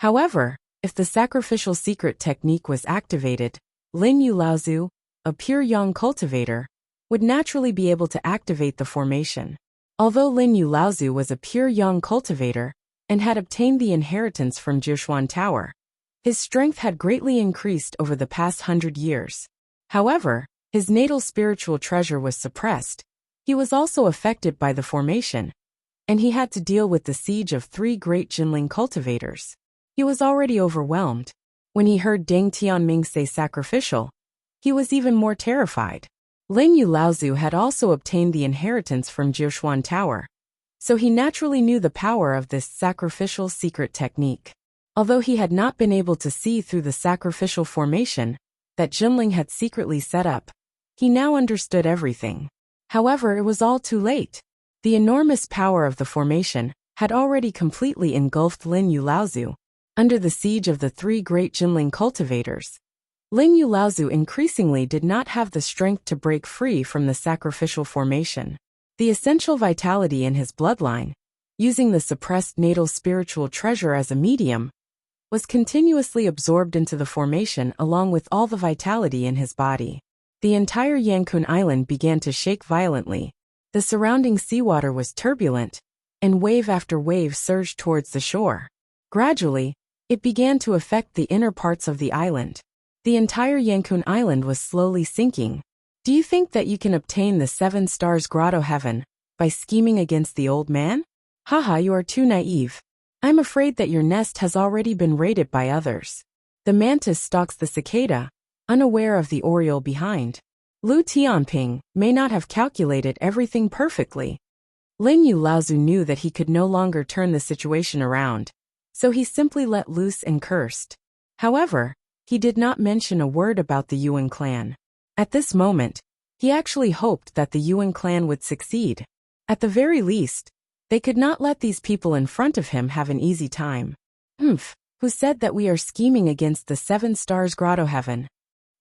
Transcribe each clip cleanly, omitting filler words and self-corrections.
However, if the sacrificial secret technique was activated, Lin Yu Laozu, a pure yang cultivator, would naturally be able to activate the formation. Although Lin Yu Laozu was a pure yang cultivator and had obtained the inheritance from Jiushuan Tower, his strength had greatly increased over the past 100 years. However, his natal spiritual treasure was suppressed. He was also affected by the formation, and he had to deal with the siege of 3 great Jinling cultivators. He was already overwhelmed. When he heard Deng Tianming say sacrificial, he was even more terrified. Lin Yu Laozu had also obtained the inheritance from Jiushuan Tower, so he naturally knew the power of this sacrificial secret technique. Although he had not been able to see through the sacrificial formation that Jinling had secretly set up, he now understood everything. However, it was all too late. The enormous power of the formation had already completely engulfed Lin Yu Laozu. Under the siege of the 3 great Jinling cultivators, Lin Yu Laozu increasingly did not have the strength to break free from the sacrificial formation. The essential vitality in his bloodline, using the suppressed natal spiritual treasure as a medium, was continuously absorbed into the formation along with all the vitality in his body. The entire Yankun Island began to shake violently. The surrounding seawater was turbulent, and wave after wave surged towards the shore. Gradually, it began to affect the inner parts of the island. The entire Yankun Island was slowly sinking. Do you think that you can obtain the 7 stars grotto heaven by scheming against the old man? Haha, you are too naive. I'm afraid that your nest has already been raided by others. The mantis stalks the cicada, unaware of the oriole behind. Lu Tianping may not have calculated everything perfectly. Lin Yu Laozu knew that he could no longer turn the situation around, so he simply let loose and cursed. However, he did not mention a word about the Yuan clan. At this moment, he actually hoped that the Yuan clan would succeed. At the very least, they could not let these people in front of him have an easy time. Who said that we are scheming against the 7 stars grotto heaven?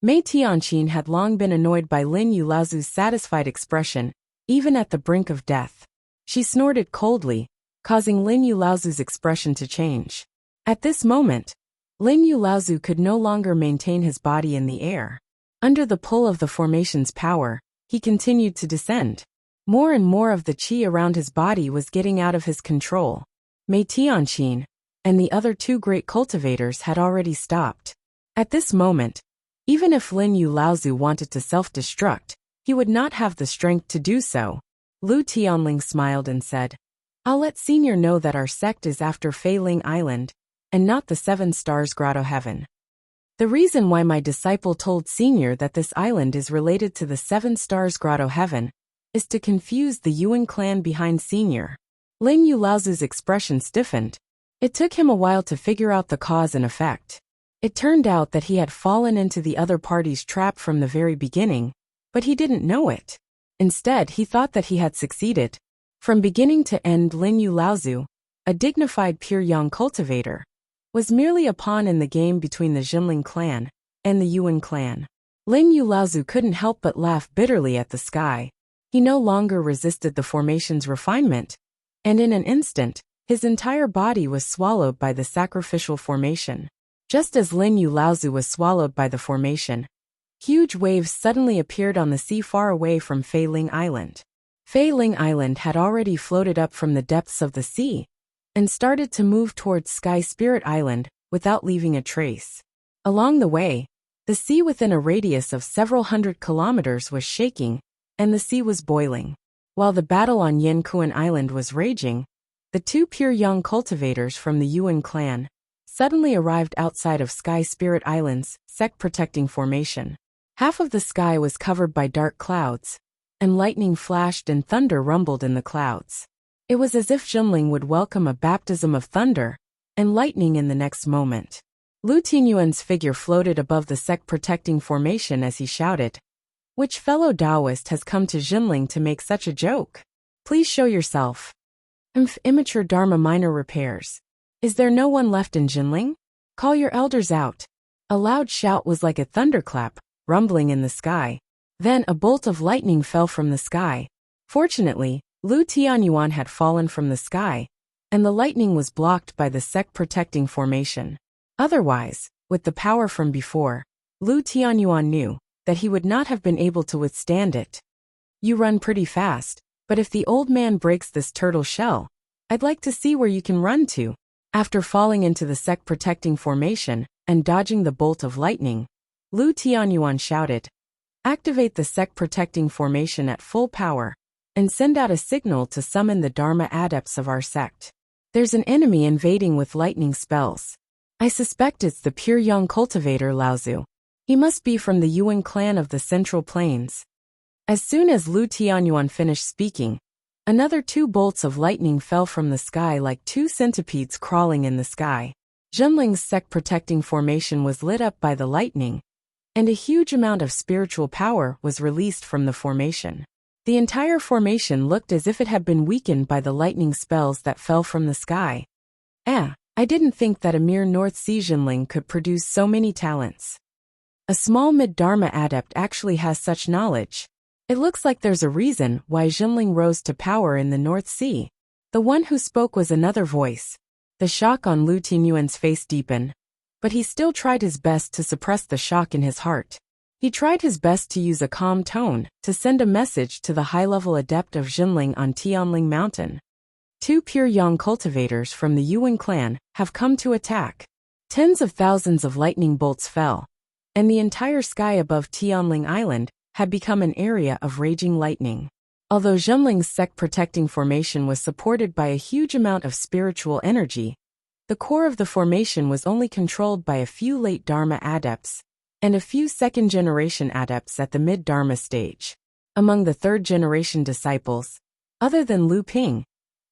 Mei Tianqin had long been annoyed by Lin Yu Laozu's satisfied expression, even at the brink of death. She snorted coldly, causing Lin Yu Laozu's expression to change. At this moment, Lin Yu Laozu could no longer maintain his body in the air. Under the pull of the formation's power, he continued to descend. More and more of the qi around his body was getting out of his control. Mei Tianqin and the other 2 great cultivators had already stopped. At this moment, even if Lin Yu Laozu wanted to self-destruct, he would not have the strength to do so. Lu Tianling smiled and said, I'll let Senior know that our sect is after Fei Ling Island, and not the 7 stars grotto heaven. The reason why my disciple told Senior that this island is related to the 7 stars grotto heaven is to confuse the Yuan clan behind Senior. Lin Yu Laozu's expression stiffened. It took him a while to figure out the cause and effect. It turned out that he had fallen into the other party's trap from the very beginning, but he didn't know it. Instead, he thought that he had succeeded. From beginning to end, Lin Yu Laozu, a dignified pure yang cultivator, was merely a pawn in the game between the Jinling clan and the Yuan clan. Lin Yu Laozu couldn't help but laugh bitterly at the sky. He no longer resisted the formation's refinement, and in an instant, his entire body was swallowed by the sacrificial formation. Just as Lin Yu Laozu was swallowed by the formation, huge waves suddenly appeared on the sea far away from Fei Ling Island. Fei Ling Island had already floated up from the depths of the sea and started to move towards Sky Spirit Island without leaving a trace. Along the way, the sea within a radius of several hundred kilometers was shaking, and the sea was boiling. While the battle on Yankuan Island was raging, the 2 pure yang cultivators from the Yuan clan suddenly arrived outside of Sky Spirit Island's sect-protecting formation. Half of the sky was covered by dark clouds, and lightning flashed and thunder rumbled in the clouds. It was as if Jinling would welcome a baptism of thunder and lightning in the next moment. Lu Tianyuan's figure floated above the sect-protecting formation as he shouted, Which fellow Taoist has come to Jinling to make such a joke? Please show yourself. Immature Dharma minor repairs. Is there no one left in Jinling? Call your elders out. A loud shout was like a thunderclap, rumbling in the sky. Then a bolt of lightning fell from the sky. Fortunately, Lu Tianyuan had fallen from the sky, and the lightning was blocked by the sect-protecting formation. Otherwise, with the power from before, Lu Tianyuan knew that he would not have been able to withstand it. You run pretty fast, but if the old man breaks this turtle shell, I'd like to see where you can run to. After falling into the sect-protecting formation and dodging the bolt of lightning, Lu Tianyuan shouted, "Activate the sect-protecting formation at full power, and send out a signal to summon the Dharma adepts of our sect. There's an enemy invading with lightning spells. I suspect it's the pure young cultivator Laozu. He must be from the Yuan clan of the Central Plains." As soon as Lu Tianyuan finished speaking, another 2 bolts of lightning fell from the sky like 2 centipedes crawling in the sky. Zhenling's sect-protecting formation was lit up by the lightning, and a huge amount of spiritual power was released from the formation. The entire formation looked as if it had been weakened by the lightning spells that fell from the sky. I didn't think that a mere North Sea Zhenling could produce so many talents. A small mid-Dharma adept actually has such knowledge. It looks like there's a reason why Zhenling rose to power in the North Sea. The one who spoke was another voice. The shock on Lu Tianyuan's face deepened, but he still tried his best to suppress the shock in his heart. He tried his best to use a calm tone to send a message to the high-level adept of Zhenling on Tianling Mountain. 2 pure young cultivators from the Yuan clan have come to attack. Tens of thousands of lightning bolts fell, and the entire sky above Tianling Island had become an area of raging lightning. Although Zhenling's sect-protecting formation was supported by a huge amount of spiritual energy, the core of the formation was only controlled by a few late Dharma adepts and a few second-generation adepts at the mid-Dharma stage. Among the third-generation disciples, other than Lu Ping,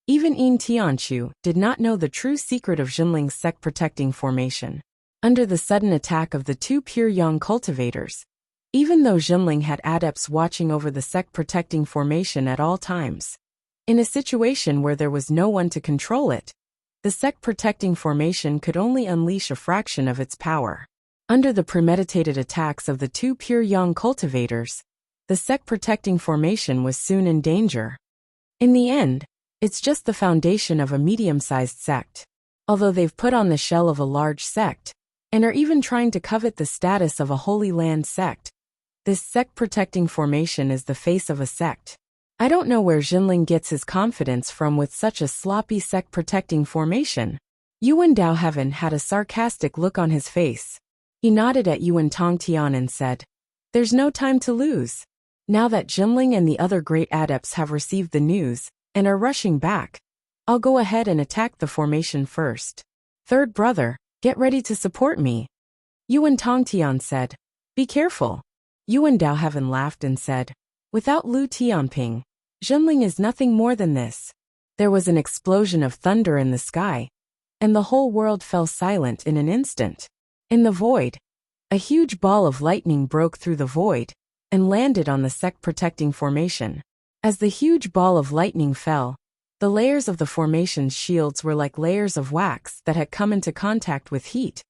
even Yin Tianchu did not know the true secret of Zhenling's sect-protecting formation. Under the sudden attack of the 2 pure young cultivators, even though Zhenling had adepts watching over the sect-protecting formation at all times, in a situation where there was no one to control it, the sect-protecting formation could only unleash a fraction of its power. Under the premeditated attacks of the 2 pure young cultivators, the sect-protecting formation was soon in danger. In the end, it's just the foundation of a medium-sized sect. Although they've put on the shell of a large sect, and are even trying to covet the status of a Holy Land sect, this sect-protecting formation is the face of a sect. I don't know where Zhenling gets his confidence from with such a sloppy sect-protecting formation. Yuan Daoheaven had a sarcastic look on his face. He nodded at Yuan Tongtian and said, "There's no time to lose. Now that Zhenling and the other great adepts have received the news and are rushing back, I'll go ahead and attack the formation first. Third brother, get ready to support me." Yuan Tongtian said, "Be careful." Yuan Daoheaven laughed and said, "Without Lu Tianping, Zhenling is nothing more than this." There was an explosion of thunder in the sky, and the whole world fell silent in an instant. In the void, a huge ball of lightning broke through the void and landed on the sect-protecting formation. As the huge ball of lightning fell, the layers of the formation's shields were like layers of wax that had come into contact with heat,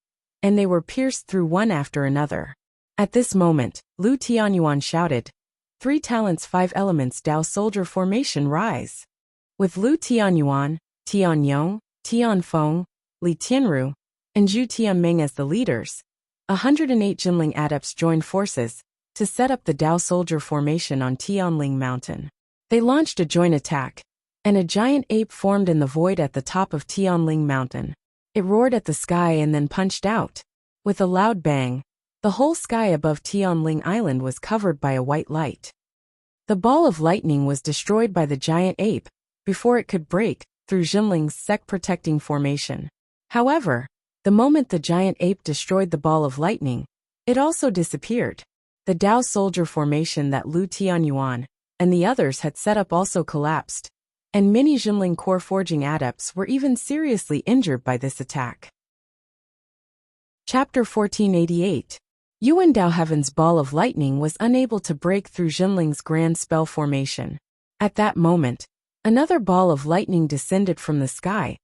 and they were pierced through one after another. At this moment, Lu Tianyuan shouted, 3 talents 5 elements Dao soldier formation rise. With Lu Tianyuan, Tianyong, Tianfeng, Li Tianru, and Zhu Tianming as the leaders, 108 Jinling adepts joined forces to set up the Dao soldier formation on Tianling Mountain. They launched a joint attack, and a giant ape formed in the void at the top of Tianling Mountain. It roared at the sky and then punched out. With a loud bang, the whole sky above Tianling Island was covered by a white light. The ball of lightning was destroyed by the giant ape before it could break through Zhenling's sect-protecting formation. However, the moment the giant ape destroyed the ball of lightning, it also disappeared. The Dao soldier formation that Lu Tianyuan and the others had set up also collapsed, and many Zhenling core forging adepts were even seriously injured by this attack. Chapter 1488. Yuan Daoheaven's ball of lightning was unable to break through Zhenling's grand spell formation. At that moment, another ball of lightning descended from the sky,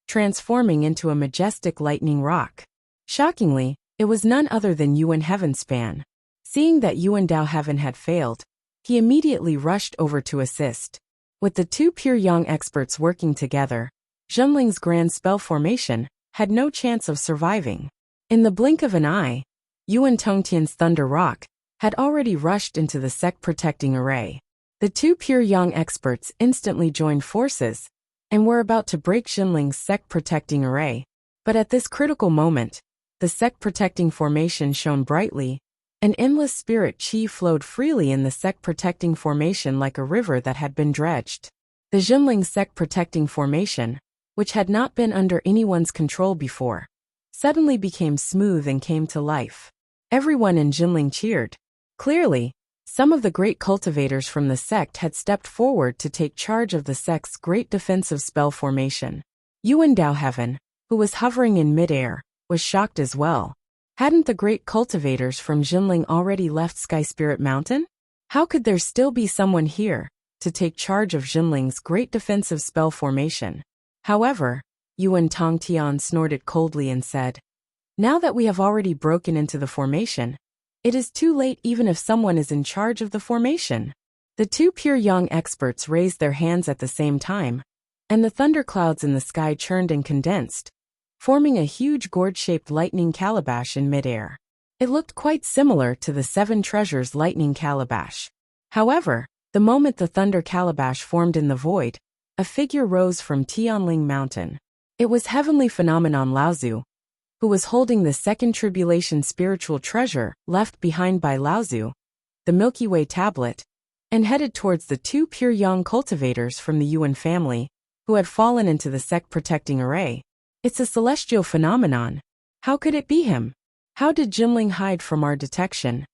transforming into a majestic lightning rock. Shockingly, it was none other than Yuan Heavenspan. Seeing that Yuan Daoheaven had failed, he immediately rushed over to assist. With the 2 pure young experts working together, Zhenling's grand spell formation had no chance of surviving. In the blink of an eye, Yuan Tongtian's Thunder Rock had already rushed into the sect protecting array. The two pure young experts instantly joined forces and were about to break Zhenling's sect protecting array. But at this critical moment, the sect protecting formation shone brightly. An endless spirit chi flowed freely in the sect protecting formation like a river that had been dredged. The Zhenling sect protecting formation, which had not been under anyone's control before, suddenly became smooth and came to life. Everyone in Zhenling cheered. Clearly, some of the great cultivators from the sect had stepped forward to take charge of the sect's great defensive spell formation. Yuan Daoheaven, who was hovering in midair, was shocked as well. Hadn't the great cultivators from Zhenling already left Sky Spirit Mountain? How could there still be someone here to take charge of Zhenling's great defensive spell formation? However, Yuan Tongtian snorted coldly and said, "Now that we have already broken into the formation, it is too late even if someone is in charge of the formation." The two pure young experts raised their hands at the same time, and the thunderclouds in the sky churned and condensed, forming a huge gourd-shaped lightning calabash in midair. It looked quite similar to the Seven Treasures lightning calabash. However, the moment the thunder calabash formed in the void, a figure rose from Tianling Mountain. It was Heavenly Phenomenon Laozu, who was holding the second tribulation spiritual treasure left behind by Laozu, the Milky Way tablet, and headed towards the two pure young cultivators from the Yuan family, who had fallen into the sect protecting array. "It's a celestial phenomenon. How could it be him? How did Zhenling hide from our detection?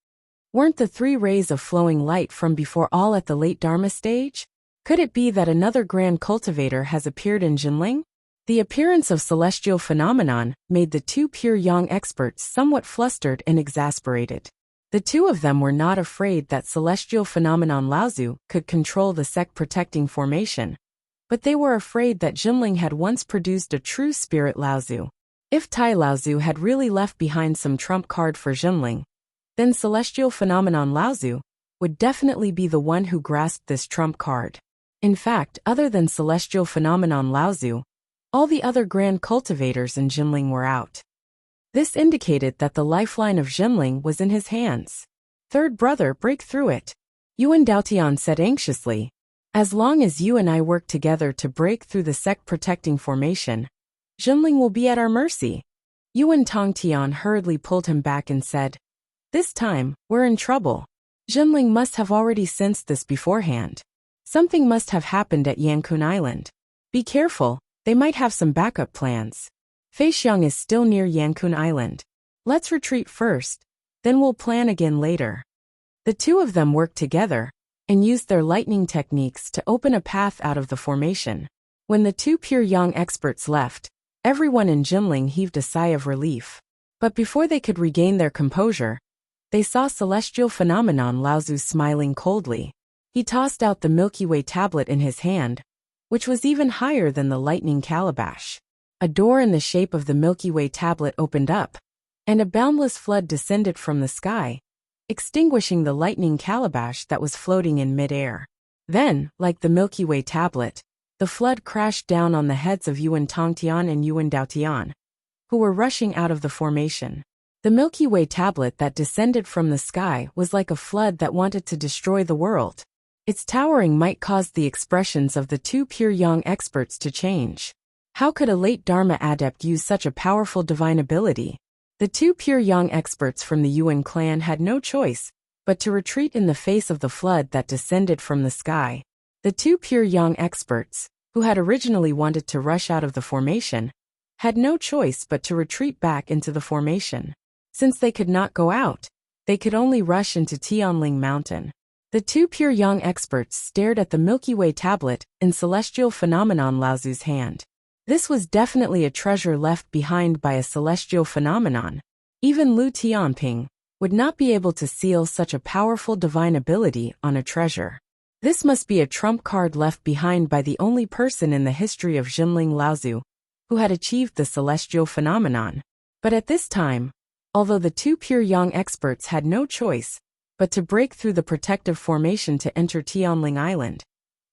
Weren't the three rays of flowing light from before all at the late Dharma stage? Could it be that another grand cultivator has appeared in Zhenling?" The appearance of celestial phenomenon made the two pure young experts somewhat flustered and exasperated. The two of them were not afraid that celestial phenomenon Laozu could control the sect protecting formation, but they were afraid that Zhenling had once produced a true spirit Laozu. If Tai Laozu had really left behind some trump card for Zhenling, then celestial phenomenon Laozu would definitely be the one who grasped this trump card. In fact, other than celestial phenomenon Laozu, all the other grand cultivators in Zhenling were out. This indicated that the lifeline of Zhenling was in his hands. "Third brother, break through it," Yuan Daotian said anxiously. "As long as you and I work together to break through the sect protecting formation, Zhenling will be at our mercy." Yuan Tongtian hurriedly pulled him back and said, "This time, we're in trouble. Zhenling must have already sensed this beforehand. Something must have happened at Yankun Island. Be careful. They might have some backup plans. Feixiang is still near Yankun Island. Let's retreat first, then we'll plan again later." The two of them worked together and used their lightning techniques to open a path out of the formation. When the two pure young experts left, everyone in Zhenling heaved a sigh of relief. But before they could regain their composure, they saw celestial phenomenon Laozu smiling coldly. He tossed out the Milky Way tablet in his hand, which was even higher than the lightning calabash. A door in the shape of the Milky Way tablet opened up, and a boundless flood descended from the sky, extinguishing the lightning calabash that was floating in midair. Then, like the Milky Way tablet, the flood crashed down on the heads of Yuan Tongtian and Yuan Daotian, who were rushing out of the formation. The Milky Way tablet that descended from the sky was like a flood that wanted to destroy the world. Its towering might cause the expressions of the two pure young experts to change. How could a late Dharma adept use such a powerful divine ability? The two pure young experts from the Yuan clan had no choice but to retreat in the face of the flood that descended from the sky. The two pure young experts, who had originally wanted to rush out of the formation, had no choice but to retreat back into the formation. Since they could not go out, they could only rush into Tianling Mountain. The two pure young experts stared at the Milky Way tablet in celestial phenomenon Laozu's hand. This was definitely a treasure left behind by a celestial phenomenon. Even Lu Tianping would not be able to seal such a powerful divine ability on a treasure. This must be a trump card left behind by the only person in the history of Zhenling Laozu who had achieved the celestial phenomenon. But at this time, although the two pure young experts had no choice but to break through the protective formation to enter Tianling Island,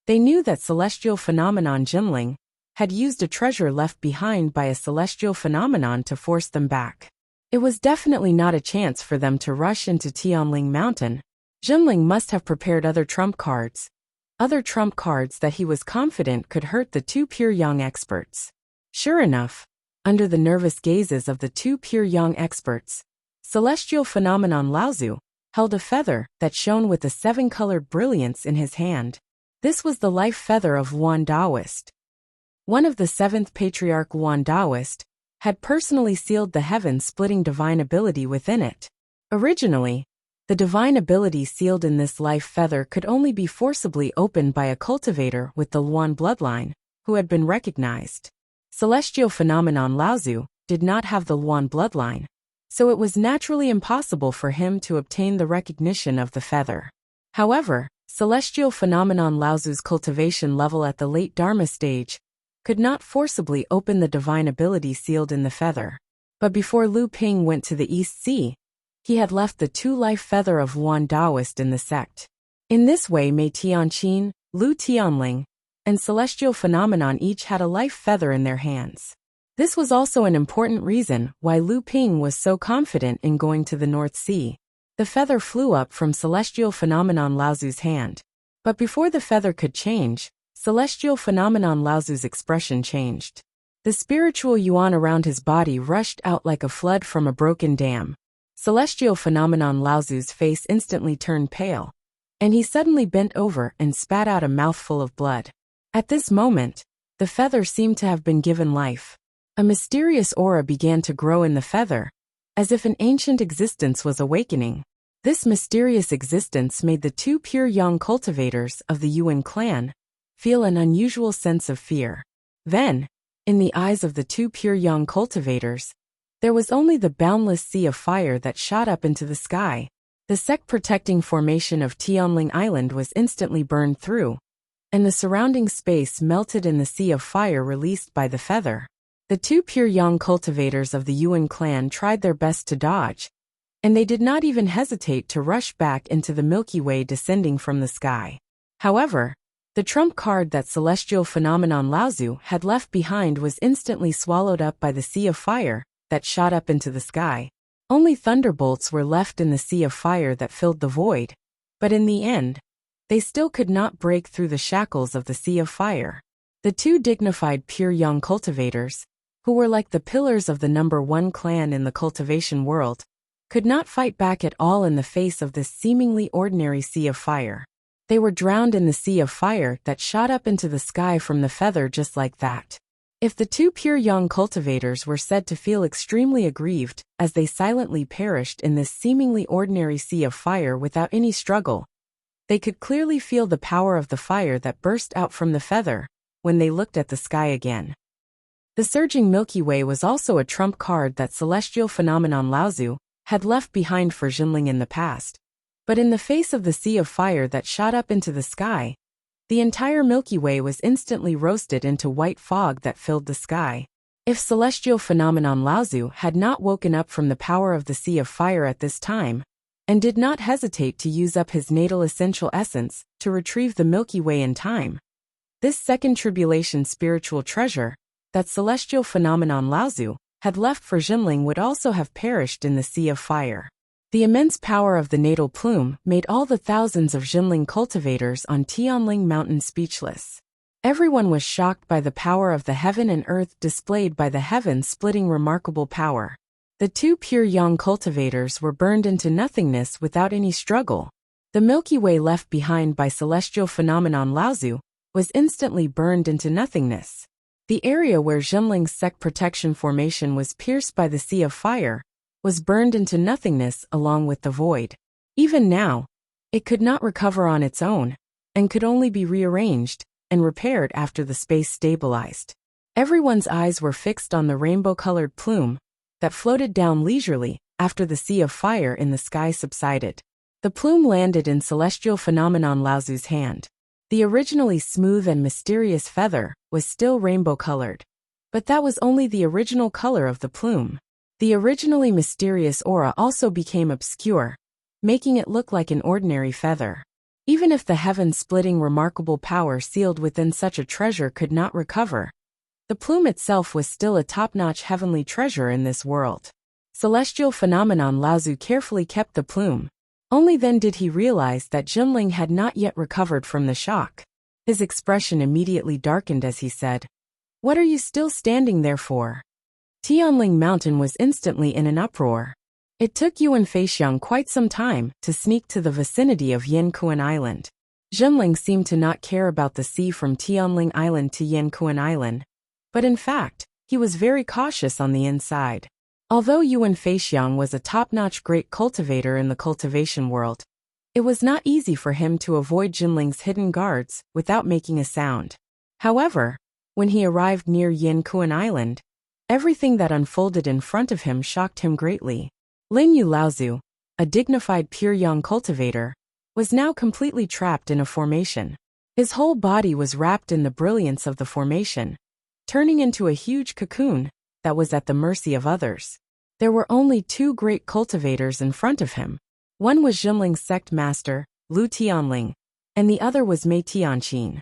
they knew that celestial phenomenon Zhenling had used a treasure left behind by a celestial phenomenon to force them back. It was definitely not a chance for them to rush into Tianling Mountain. Jinling must have prepared other trump cards that he was confident could hurt the two pure young experts. Sure enough, under the nervous gazes of the two pure young experts, celestial phenomenon Laozu held a feather that shone with a seven-colored brilliance in his hand. This was the life feather of Wan Daoist. One of the seventh patriarch Wan Daoist had personally sealed the heaven-splitting divine ability within it. Originally, the divine ability sealed in this life feather could only be forcibly opened by a cultivator with the Luan bloodline, who had been recognized. Celestial phenomenon Laozu did not have the Luan bloodline, so it was naturally impossible for him to obtain the recognition of the feather. However, celestial phenomenon Laozu's cultivation level at the late Dharma stage could not forcibly open the divine ability sealed in the feather. But before Lu Ping went to the East Sea, he had left the two-life feather of Wan Daoist in the sect. In this way, Mei Tianqin, Lu Tianling, and celestial phenomenon each had a life feather in their hands. This was also an important reason why Lu Ping was so confident in going to the North Sea. The feather flew up from celestial phenomenon Laozu's hand. But before the feather could change, celestial phenomenon Laozu's expression changed. The spiritual yuan around his body rushed out like a flood from a broken dam. Celestial phenomenon Laozu's face instantly turned pale, and he suddenly bent over and spat out a mouthful of blood. At this moment, the feather seemed to have been given life. A mysterious aura began to grow in the feather, as if an ancient existence was awakening. This mysterious existence made the two pure young cultivators of the Yuan clan feel an unusual sense of fear. Then, in the eyes of the two pure young cultivators, there was only the boundless sea of fire that shot up into the sky. The sect-protecting formation of Tianling Island was instantly burned through, and the surrounding space melted in the sea of fire released by the feather. The two pure young cultivators of the Yuan clan tried their best to dodge, and they did not even hesitate to rush back into the Milky Way descending from the sky. However, the trump card that celestial phenomenon Laozu had left behind was instantly swallowed up by the sea of fire that shot up into the sky. Only thunderbolts were left in the sea of fire that filled the void, but in the end, they still could not break through the shackles of the sea of fire. The two dignified pure young cultivators, who were like the pillars of the number one clan in the cultivation world, could not fight back at all in the face of this seemingly ordinary sea of fire. They were drowned in the sea of fire that shot up into the sky from the feather just like that. If the two pure young cultivators were said to feel extremely aggrieved as they silently perished in this seemingly ordinary sea of fire without any struggle, they could clearly feel the power of the fire that burst out from the feather when they looked at the sky again. The surging Milky Way was also a trump card that celestial phenomenon Laozu had left behind for Jinling in the past. But in the face of the sea of fire that shot up into the sky, the entire Milky Way was instantly roasted into white fog that filled the sky. If celestial phenomenon Laozu had not woken up from the power of the sea of fire at this time, and did not hesitate to use up his natal essential essence to retrieve the Milky Way in time, this second tribulation spiritual treasure that celestial phenomenon Laozu had left for Jinling would also have perished in the sea of fire. The immense power of the natal plume made all the thousands of Jinling cultivators on Tianling Mountain speechless. Everyone was shocked by the power of the heaven and earth displayed by the heaven-splitting remarkable power. The two pure young cultivators were burned into nothingness without any struggle. The Milky Way left behind by celestial phenomenon Laozu was instantly burned into nothingness. The area where Jinling's sect protection formation was pierced by the sea of fire was burned into nothingness along with the void. Even now, it could not recover on its own, and could only be rearranged and repaired after the space stabilized. Everyone's eyes were fixed on the rainbow-colored plume that floated down leisurely after the sea of fire in the sky subsided. The plume landed in celestial phenomenon Laozu's hand. The originally smooth and mysterious feather was still rainbow-colored, but that was only the original color of the plume. The originally mysterious aura also became obscure, making it look like an ordinary feather. Even if the heaven-splitting remarkable power sealed within such a treasure could not recover, The plume itself was still a top-notch heavenly treasure in this world. Celestial phenomenon Laozu carefully kept the plume. Only then did he realize that Jinling had not yet recovered from the shock. His expression immediately darkened as he said, "What are you still standing there for?" Tianling Mountain was instantly in an uproar. It took Yuan Feixiang quite some time to sneak to the vicinity of Yankuan Island. Jinling seemed to not care about the sea from Tianling Island to Yankuan Island, but in fact, he was very cautious on the inside. Although Yuan Feixiang was a top-notch great cultivator in the cultivation world, it was not easy for him to avoid Jinling's hidden guards without making a sound. However, when he arrived near Yankuan Island, everything that unfolded in front of him shocked him greatly. Lin Yu Laozu, a dignified pure yang cultivator, was now completely trapped in a formation. His whole body was wrapped in the brilliance of the formation, turning into a huge cocoon that was at the mercy of others. There were only two great cultivators in front of him. One was Jinling's sect master, Lu Tianling, and the other was Mei Tianqin.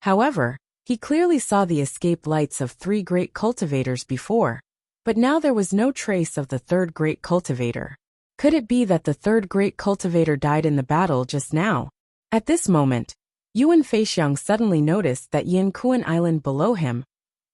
However, he clearly saw the escape lights of three great cultivators before, but now there was no trace of the third great cultivator. Could it be that the third great cultivator died in the battle just now? At this moment, Yuan Feixiang suddenly noticed that Yankuan Island below him,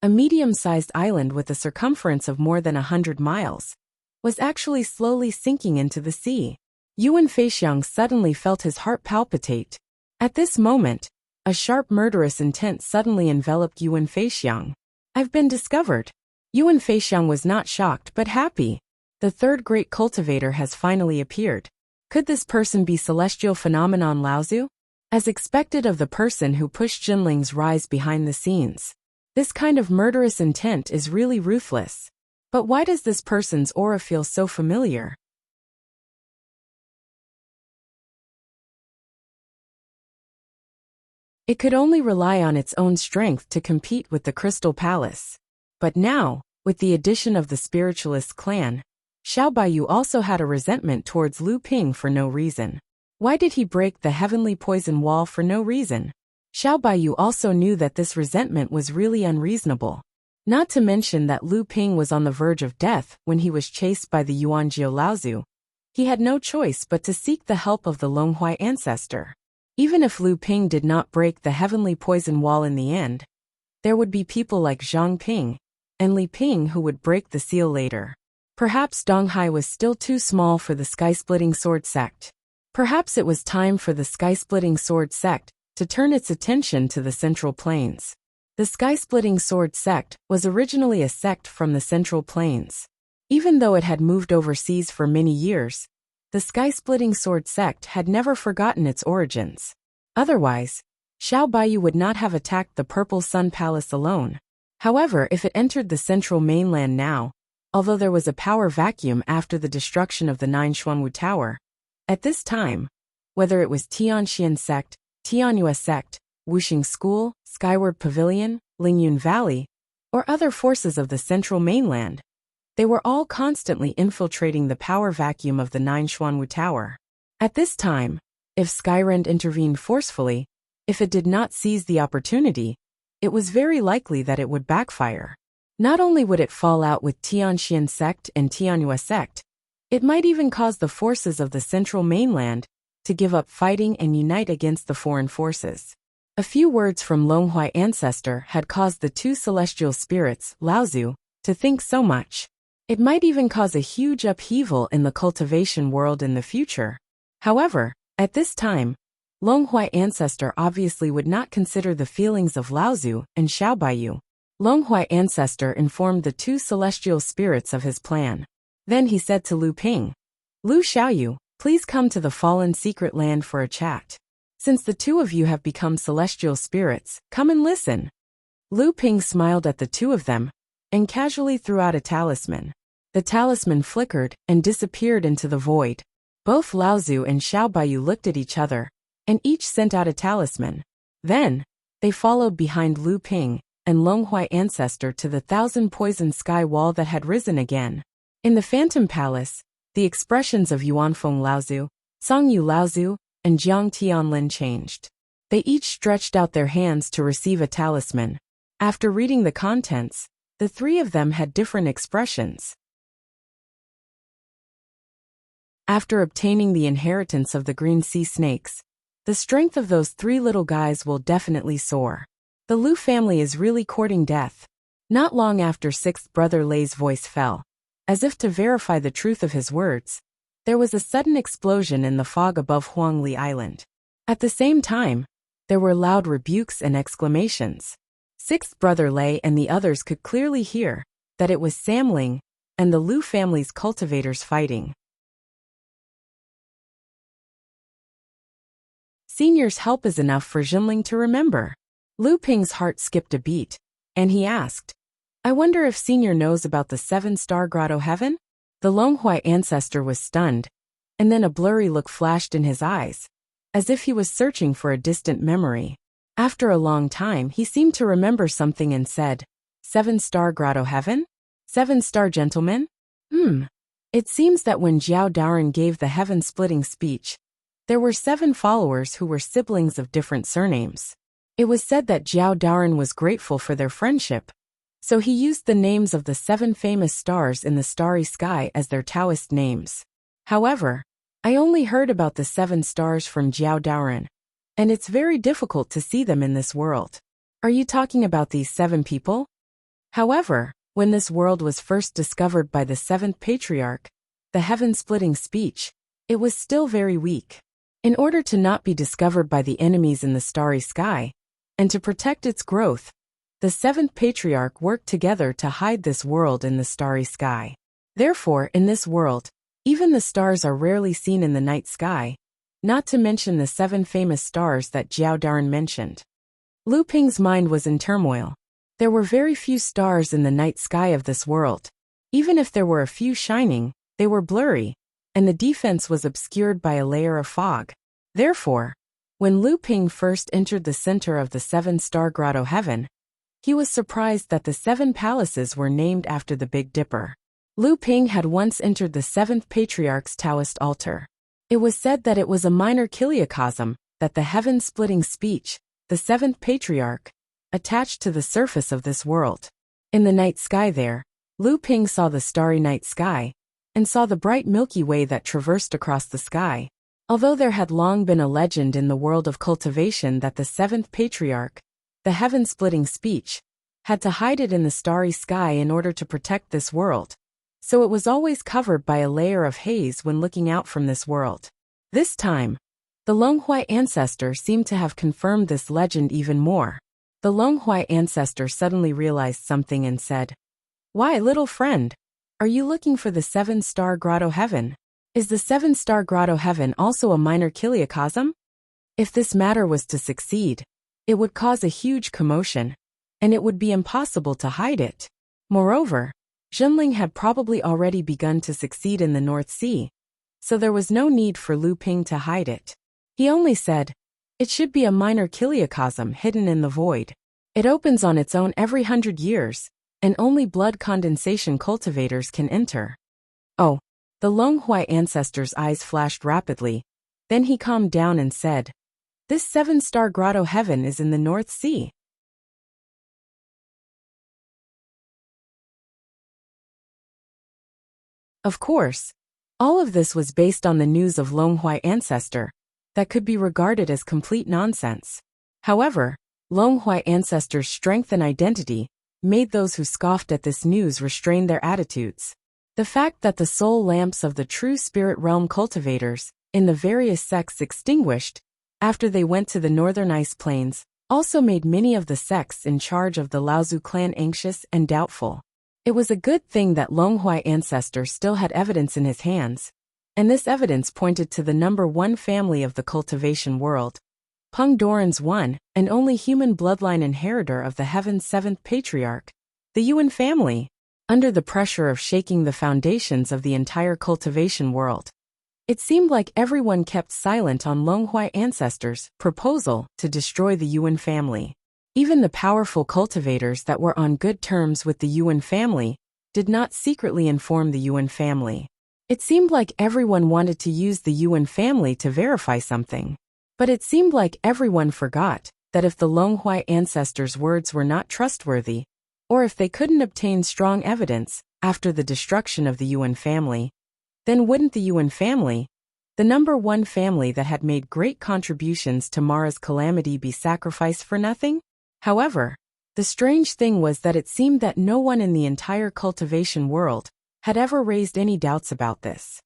a medium-sized island with a circumference of more than 100 miles, was actually slowly sinking into the sea. Yuan Feixiang suddenly felt his heart palpitate. At this moment, a sharp murderous intent suddenly enveloped Yuan Feixiang. "I've been discovered." Yuan Feixiang was not shocked but happy. The third great cultivator has finally appeared. Could this person be celestial phenomenon Laozu? As expected of the person who pushed Jinling's rise behind the scenes. This kind of murderous intent is really ruthless. But why does this person's aura feel so familiar? It could only rely on its own strength to compete with the Crystal Palace. But now, with the addition of the Spiritualist clan, Xiao Baiyu also had a resentment towards Lu Ping for no reason. Why did he break the heavenly poison wall for no reason? Xiao Baiyu also knew that this resentment was really unreasonable. Not to mention that Lu Ping was on the verge of death when he was chased by the Yuanjiu Laozu. He had no choice but to seek the help of the Longhuai ancestor. Even if Lu Ping did not break the heavenly poison wall in the end, there would be people like Zhang Ping and Li Ping who would break the seal later. Perhaps Donghai was still too small for the sky-splitting sword sect. Perhaps it was time for the sky-splitting sword sect to turn its attention to the Central Plains. The sky-splitting sword sect was originally a sect from the Central Plains. Even though it had moved overseas for many years, the sky-splitting sword sect had never forgotten its origins. Otherwise, Xiao Baiyu would not have attacked the Purple Sun Palace alone. However, if it entered the central mainland now, although there was a power vacuum after the destruction of the Nine Xuanwu Tower, at this time, whether it was Tianxian sect, Tianyue sect, Wuxing School, Skyward Pavilion, Lingyun Valley, or other forces of the central mainland, they were all constantly infiltrating the power vacuum of the Nine Xuanwu Tower. At this time, if Skyrend intervened forcefully, if it did not seize the opportunity, it was very likely that it would backfire. Not only would it fall out with Tianxian sect and Tianyue sect, it might even cause the forces of the central mainland to give up fighting and unite against the foreign forces. A few words from Longhuai ancestor had caused the two celestial spirits, Laozu, to think so much. It might even cause a huge upheaval in the cultivation world in the future. However, at this time, Longhuai ancestor obviously would not consider the feelings of Laozu and Xiao Baiyu. Longhuai ancestor informed the two celestial spirits of his plan. Then he said to Lu Ping, "Lu Xiaoyu, please come to the fallen secret land for a chat. Since the two of you have become celestial spirits, come and listen." Lu Ping smiled at the two of them and casually threw out a talisman. The talisman flickered and disappeared into the void. Both Laozu and Xiao Baiyu looked at each other, and each sent out a talisman. Then, they followed behind Lu Ping and Longhuai ancestor to the thousand-poison sky wall that had risen again. In the Phantom Palace, the expressions of Yuanfeng Laozu, Songyu Laozu, and Jiang Tianlin changed. They each stretched out their hands to receive a talisman. After reading the contents, the three of them had different expressions. After obtaining the inheritance of the green sea snakes, the strength of those three little guys will definitely soar. The Liu family is really courting death. Not long after sixth brother Lei's voice fell, as if to verify the truth of his words, there was a sudden explosion in the fog above Huangli Island. At the same time, there were loud rebukes and exclamations. Sixth brother Lei and the others could clearly hear that it was Sam Ling and the Liu family's cultivators fighting. Senior's help is enough for Jinling to remember. Liu Ping's heart skipped a beat, and he asked, I wonder if Senior knows about the 7-star grotto heaven? The Longhuai ancestor was stunned, and then a blurry look flashed in his eyes, as if he was searching for a distant memory. After a long time, he seemed to remember something and said, 7-star grotto heaven? 7-star gentleman? It seems that when Jiao Daoren gave the heaven-splitting speech, there were 7 followers who were siblings of different surnames. It was said that Jiao Daoren was grateful for their friendship, so he used the names of the 7 famous stars in the starry sky as their Taoist names. However, I only heard about the 7 stars from Jiao Daoren, and it's very difficult to see them in this world. Are you talking about these 7 people? However, when this world was first discovered by the 7th patriarch, the heaven-splitting speech, it was still very weak. In order to not be discovered by the enemies in the starry sky, and to protect its growth, the 7th patriarch worked together to hide this world in the starry sky. Therefore, in this world, even the stars are rarely seen in the night sky, not to mention the 7 famous stars that Jiao Daoren mentioned. Liu Ping's mind was in turmoil. There were very few stars in the night sky of this world. Even if there were a few shining, they were blurry, and the defense was obscured by a layer of fog. Therefore, when Liu Ping first entered the center of the 7-star grotto heaven, he was surprised that the 7 palaces were named after the Big Dipper. Liu Ping had once entered the 7th patriarch's Taoist altar. It was said that it was a minor kiliocosm, that the heaven-splitting speech, the 7th patriarch, attached to the surface of this world. In the night sky there, Liu Ping saw the starry night sky, and saw the bright Milky Way that traversed across the sky. Although there had long been a legend in the world of cultivation that the 7th patriarch, the heaven-splitting speech, had to hide it in the starry sky in order to protect this world, so it was always covered by a layer of haze when looking out from this world. This time, the Longhuai ancestor seemed to have confirmed this legend even more. The Longhuai ancestor suddenly realized something and said, Why, little friend? Are you looking for the 7-star grotto heaven? Is the 7-star grotto heaven also a minor kiliocosm? If this matter was to succeed, it would cause a huge commotion, and it would be impossible to hide it. Moreover, Jinling had probably already begun to succeed in the North Sea, so there was no need for Liu Ping to hide it. He only said, It should be a minor kiliocosm hidden in the void. It opens on its own every 100 years, and only blood condensation cultivators can enter. Oh, the Longhuai ancestor's eyes flashed rapidly, then he calmed down and said, This 7-star grotto heaven is in the North Sea. Of course, all of this was based on the news of Longhuai ancestor, that could be regarded as complete nonsense. However, Longhuai ancestor's strength and identity made those who scoffed at this news restrain their attitudes. The fact that the soul lamps of the true spirit realm cultivators in the various sects extinguished after they went to the northern ice plains also made many of the sects in charge of the Laozu clan anxious and doubtful. It was a good thing that Longhuai ancestor still had evidence in his hands, and this evidence pointed to the number 1 family of the cultivation world, Peng Doran's one and only human bloodline inheritor of the Heaven's 7th patriarch, the Yuan family, under the pressure of shaking the foundations of the entire cultivation world. It seemed like everyone kept silent on Longhuai ancestors' proposal to destroy the Yuan family. Even the powerful cultivators that were on good terms with the Yuan family did not secretly inform the Yuan family. It seemed like everyone wanted to use the Yuan family to verify something. But it seemed like everyone forgot that if the Longhui ancestors' words were not trustworthy, or if they couldn't obtain strong evidence after the destruction of the Yuan family, then wouldn't the Yuan family, the number one family that had made great contributions to Mara's calamity, be sacrificed for nothing? However, the strange thing was that it seemed that no one in the entire cultivation world had ever raised any doubts about this.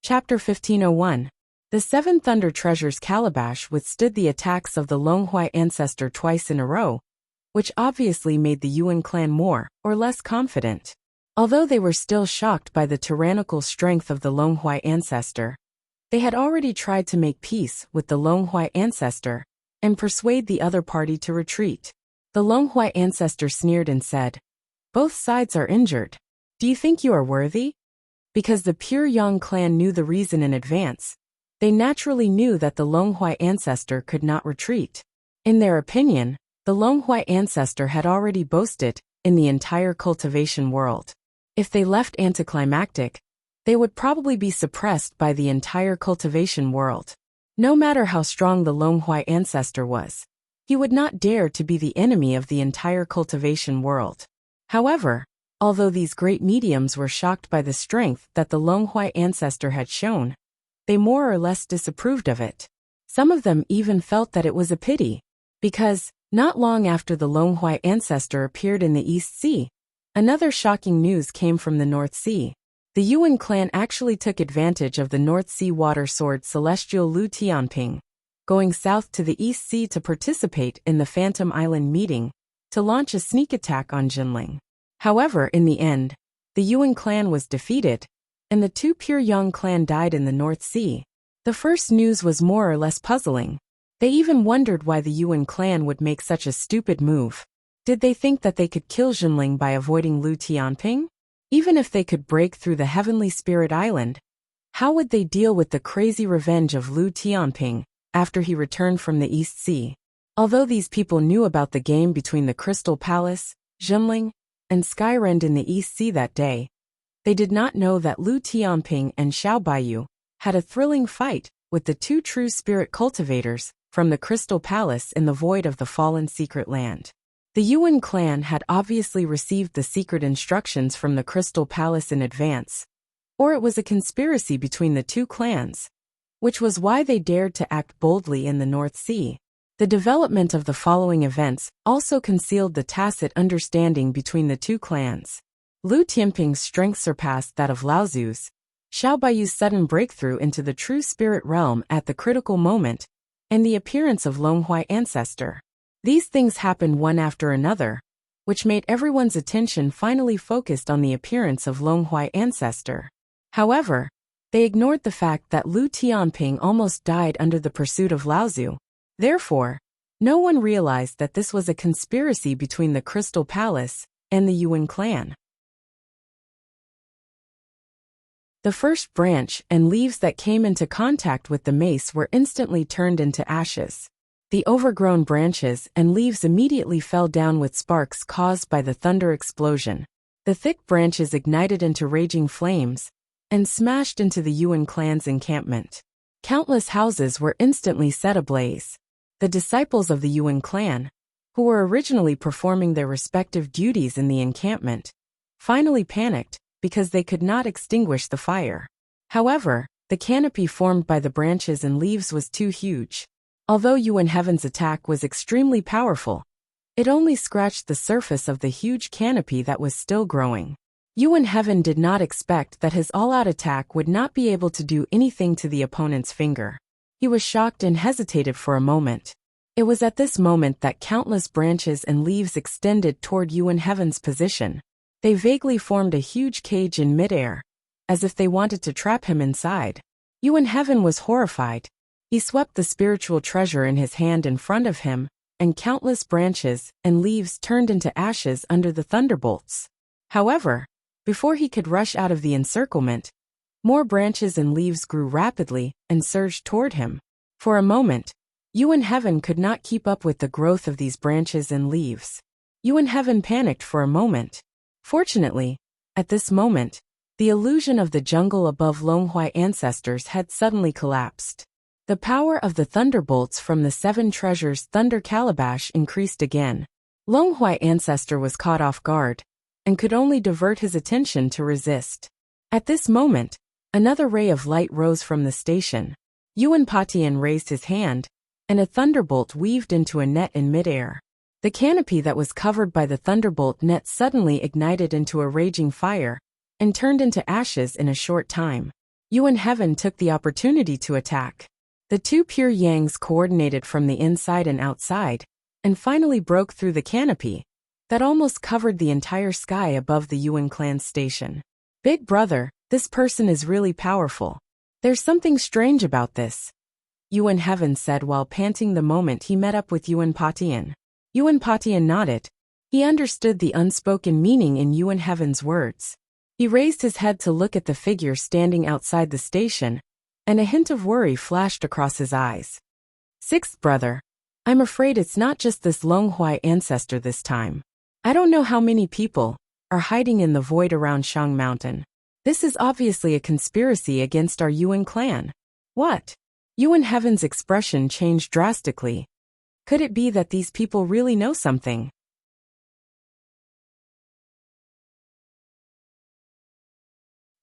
Chapter 1501. The Seven Thunder Treasures calabash withstood the attacks of the Longhui ancestor twice in a row, which obviously made the Yuan clan more or less confident. Although they were still shocked by the tyrannical strength of the Longhui ancestor, they had already tried to make peace with the Longhui ancestor and persuade the other party to retreat. The Longhui ancestor sneered and said, "Both sides are injured. Do you think you are worthy?" Because the pure Yang clan knew the reason in advance, they naturally knew that the Longhui ancestor could not retreat. In their opinion, the Longhui ancestor had already boasted in the entire cultivation world. If they left anticlimactic, they would probably be suppressed by the entire cultivation world. No matter how strong the Longhui ancestor was, he would not dare to be the enemy of the entire cultivation world. However, although these great mediums were shocked by the strength that the Longhui ancestor had shown, they more or less disapproved of it. Some of them even felt that it was a pity, because, not long after the Longhui ancestor appeared in the East Sea, another shocking news came from the North Sea. The Yuan clan actually took advantage of the North Sea water sword celestial Lu Tianping, going south to the East Sea to participate in the Phantom Island meeting, to launch a sneak attack on Jinling. However, in the end, the Yuan clan was defeated, and the two pure Yang clan died in the North Sea. The first news was more or less puzzling. They even wondered why the Yuan clan would make such a stupid move. Did they think that they could kill Jinling by avoiding Lu Tianping? Even if they could break through the Heavenly Spirit Island, how would they deal with the crazy revenge of Lu Tianping after he returned from the East Sea? Although these people knew about the game between the Crystal Palace, Jinling, and Skyrend in the East Sea that day, they did not know that Lu Tianping and Xiao Baiyu had a thrilling fight with the two true spirit cultivators from the Crystal Palace in the void of the fallen secret land. The Yuan clan had obviously received the secret instructions from the Crystal Palace in advance, or it was a conspiracy between the two clans, which was why they dared to act boldly in the North Sea. The development of the following events also concealed the tacit understanding between the two clans. Lu Tianping's strength surpassed that of Laozu's, Xiao Baiyu's sudden breakthrough into the true spirit realm at the critical moment, and the appearance of Longhui ancestor. These things happened one after another, which made everyone's attention finally focused on the appearance of Longhui ancestor. However, they ignored the fact that Lu Tianping almost died under the pursuit of Laozu. Therefore, no one realized that this was a conspiracy between the Crystal Palace and the Yuan clan. The first branch and leaves that came into contact with the mace were instantly turned into ashes. The overgrown branches and leaves immediately fell down with sparks caused by the thunder explosion. The thick branches ignited into raging flames and smashed into the Yuan clan's encampment. Countless houses were instantly set ablaze. The disciples of the Yuan clan, who were originally performing their respective duties in the encampment, finally panicked because they could not extinguish the fire. However, the canopy formed by the branches and leaves was too huge. Although Yuan Heaven's attack was extremely powerful, it only scratched the surface of the huge canopy that was still growing. Yuan Heaven did not expect that his all-out attack would not be able to do anything to the opponent's finger. He was shocked and hesitated for a moment. It was at this moment that countless branches and leaves extended toward Yuan Heaven's position. They vaguely formed a huge cage in midair, as if they wanted to trap him inside. Yuan Heaven was horrified. He swept the spiritual treasure in his hand in front of him, and countless branches and leaves turned into ashes under the thunderbolts. However, before he could rush out of the encirclement, more branches and leaves grew rapidly and surged toward him. For a moment, Yuan Heaven could not keep up with the growth of these branches and leaves. Yuan Heaven panicked for a moment. Fortunately, at this moment, The illusion of the jungle above Longhua ancestors had suddenly collapsed. The power of the thunderbolts from the seven treasures thunder calabash increased again. Longhua ancestor was caught off guard, and could only divert his attention to resist. At this moment, another ray of light rose from the station. Yuan Patian raised his hand, and a thunderbolt weaved into a net in midair. The canopy that was covered by the thunderbolt net suddenly ignited into a raging fire, and turned into ashes in a short time. Yuan Heaven took the opportunity to attack. The two pure yangs coordinated from the inside and outside, and finally broke through the canopy that almost covered the entire sky above the Yuan clan's station. Big brother, this person is really powerful. There's something strange about this, Yuan Heaven said while panting the moment he met up with Yuan Patian. Yuan Patian nodded. He understood the unspoken meaning in Yuan Heaven's words. He raised his head to look at the figure standing outside the station, and a hint of worry flashed across his eyes. Sixth brother, I'm afraid it's not just this Longhua ancestor this time. I don't know how many people are hiding in the void around Shang Mountain. This is obviously a conspiracy against our Yuan clan. What? Yuan Heaven's expression changed drastically. Could it be that these people really know something?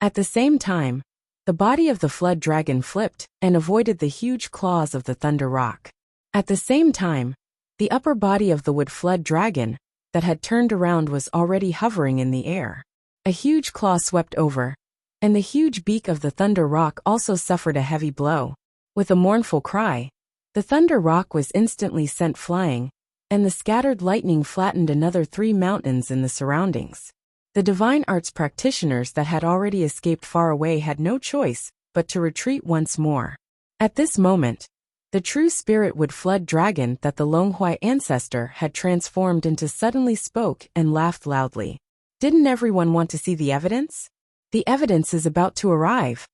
At the same time, the body of the flood dragon flipped and avoided the huge claws of the thunder rock. At the same time, the upper body of the wood flood dragon that had turned around was already hovering in the air. A huge claw swept over, and the huge beak of the thunder rock also suffered a heavy blow. With a mournful cry, the thunder rock was instantly sent flying, and the scattered lightning flattened another 3 mountains in the surroundings. The divine arts practitioners that had already escaped far away had no choice but to retreat once more. At this moment, the true spirit wood flood dragon that the Longhua ancestor had transformed into suddenly spoke and laughed loudly. Didn't everyone want to see the evidence? The evidence is about to arrive.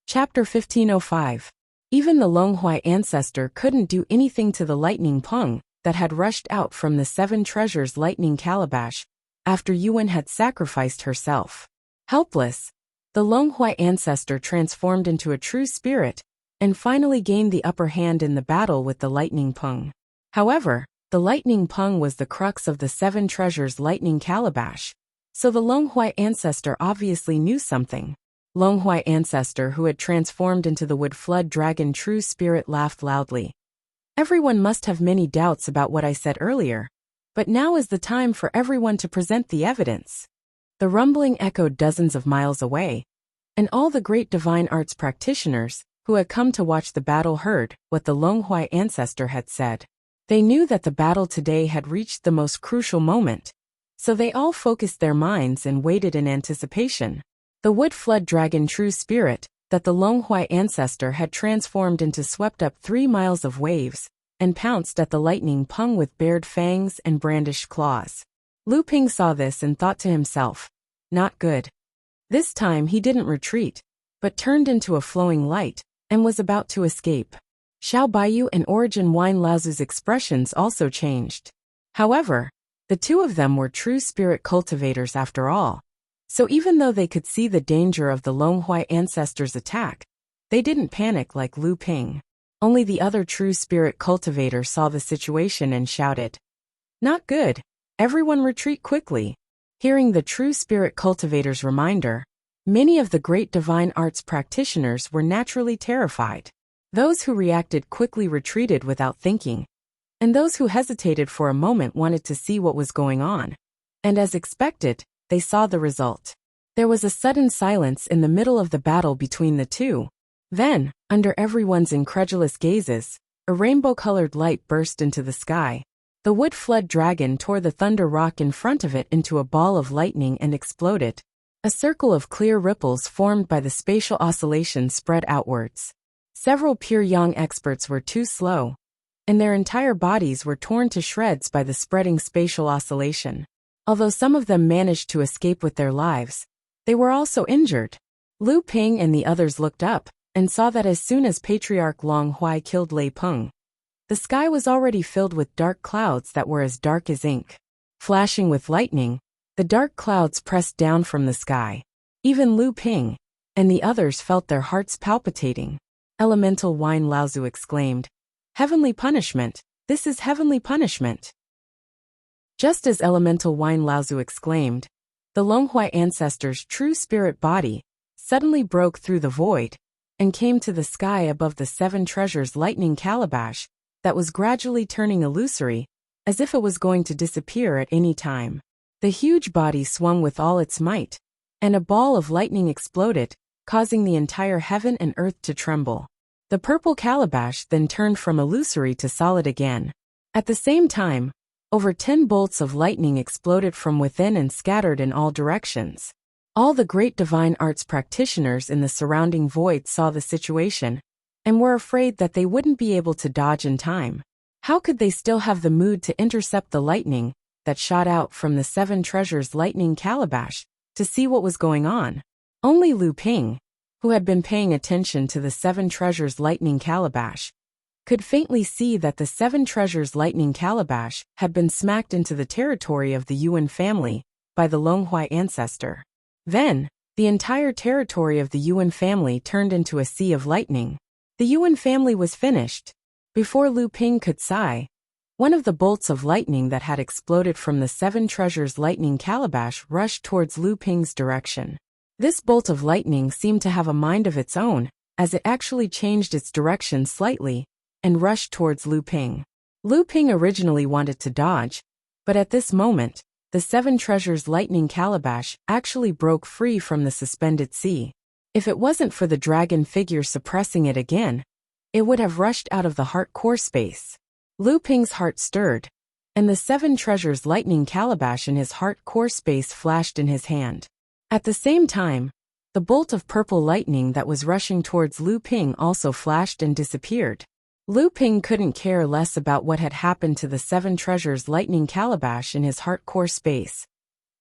Chapter 1505. Even the Longhua ancestor couldn't do anything to the lightning pung that had rushed out from the seven treasures lightning calabash after Yuan had sacrificed herself. Helpless, the Longhua ancestor transformed into a true spirit and finally gained the upper hand in the battle with the lightning pung. However, the lightning pung was the crux of the seven treasures lightning calabash, so the Longhua ancestor obviously knew something. Longhua ancestor who had transformed into the wood flood dragon true spirit laughed loudly. Everyone must have many doubts about what I said earlier, but now is the time for everyone to present the evidence. The rumbling echoed dozens of miles away, and all the great divine arts practitioners who had come to watch the battle heard what the Longhua ancestor had said. They knew that the battle today had reached the most crucial moment, so they all focused their minds and waited in anticipation. The wood flood dragon true spirit that the Longhua ancestor had transformed into swept up 3 miles of waves and pounced at the lightning pung with bared fangs and brandished claws. Lu Ping saw this and thought to himself, not good. This time he didn't retreat, but turned into a flowing light and was about to escape. Xiao Baiyu and Origin Wine Laozu's expressions also changed. However, the two of them were true spirit cultivators after all. So even though they could see the danger of the Longhua ancestors' attack, they didn't panic like Lu Ping. Only the other true spirit cultivator saw the situation and shouted, not good. Everyone retreat quickly. Hearing the true spirit cultivator's reminder, many of the great divine arts practitioners were naturally terrified. Those who reacted quickly retreated without thinking, and those who hesitated for a moment wanted to see what was going on. And as expected, they saw the result. There was a sudden silence in the middle of the battle between the two. Then, under everyone's incredulous gazes, a rainbow-colored light burst into the sky. The wood flood dragon tore the thunder rock in front of it into a ball of lightning and exploded. A circle of clear ripples formed by the spatial oscillation spread outwards. Several pure yang experts were too slow, and their entire bodies were torn to shreds by the spreading spatial oscillation. Although some of them managed to escape with their lives, they were also injured. Lu Ping and the others looked up and saw that as soon as Patriarch Long Huai killed Lei Peng, the sky was already filled with dark clouds that were as dark as ink. Flashing with lightning, The dark clouds pressed down from the sky. Even Lu Ping and the others felt their hearts palpitating. Elemental Wine Laozu exclaimed, "Heavenly punishment! This is heavenly punishment!" Just as Elemental Wine Laozu exclaimed, the Longhuai ancestors' true spirit body suddenly broke through the void and came to the sky above the seven treasures lightning calabash that was gradually turning illusory, as if it was going to disappear at any time. The huge body swung with all its might, and a ball of lightning exploded, causing the entire heaven and earth to tremble. The purple calabash then turned from illusory to solid again. At the same time, over 10 bolts of lightning exploded from within and scattered in all directions. All the great divine arts practitioners in the surrounding void saw the situation and were afraid that they wouldn't be able to dodge in time. How could they still have the mood to intercept the lightning that shot out from the seven treasures lightning calabash to see what was going on? Only Lu Ping, who had been paying attention to the seven treasures lightning calabash, could faintly see that the seven treasures lightning calabash had been smacked into the territory of the Yuan family by the Longhuai ancestor. Then, the entire territory of the Yuan family turned into a sea of lightning. The Yuan family was finished. Before Lu Ping could sigh, one of the bolts of lightning that had exploded from the seven treasures lightning calabash rushed towards Lu Ping's direction. This bolt of lightning seemed to have a mind of its own, as it actually changed its direction slightly and rushed towards Lu Ping. Lu Ping originally wanted to dodge, but at this moment, the seven treasures lightning calabash actually broke free from the suspended sea. If it wasn't for the dragon figure suppressing it again, it would have rushed out of the heart core space. Lu Ping's heart stirred, and the seven treasures lightning calabash in his heart core space flashed in his hand. At the same time, the bolt of purple lightning that was rushing towards Lu Ping also flashed and disappeared. Lu Ping couldn't care less about what had happened to the seven treasures lightning calabash in his heart core space,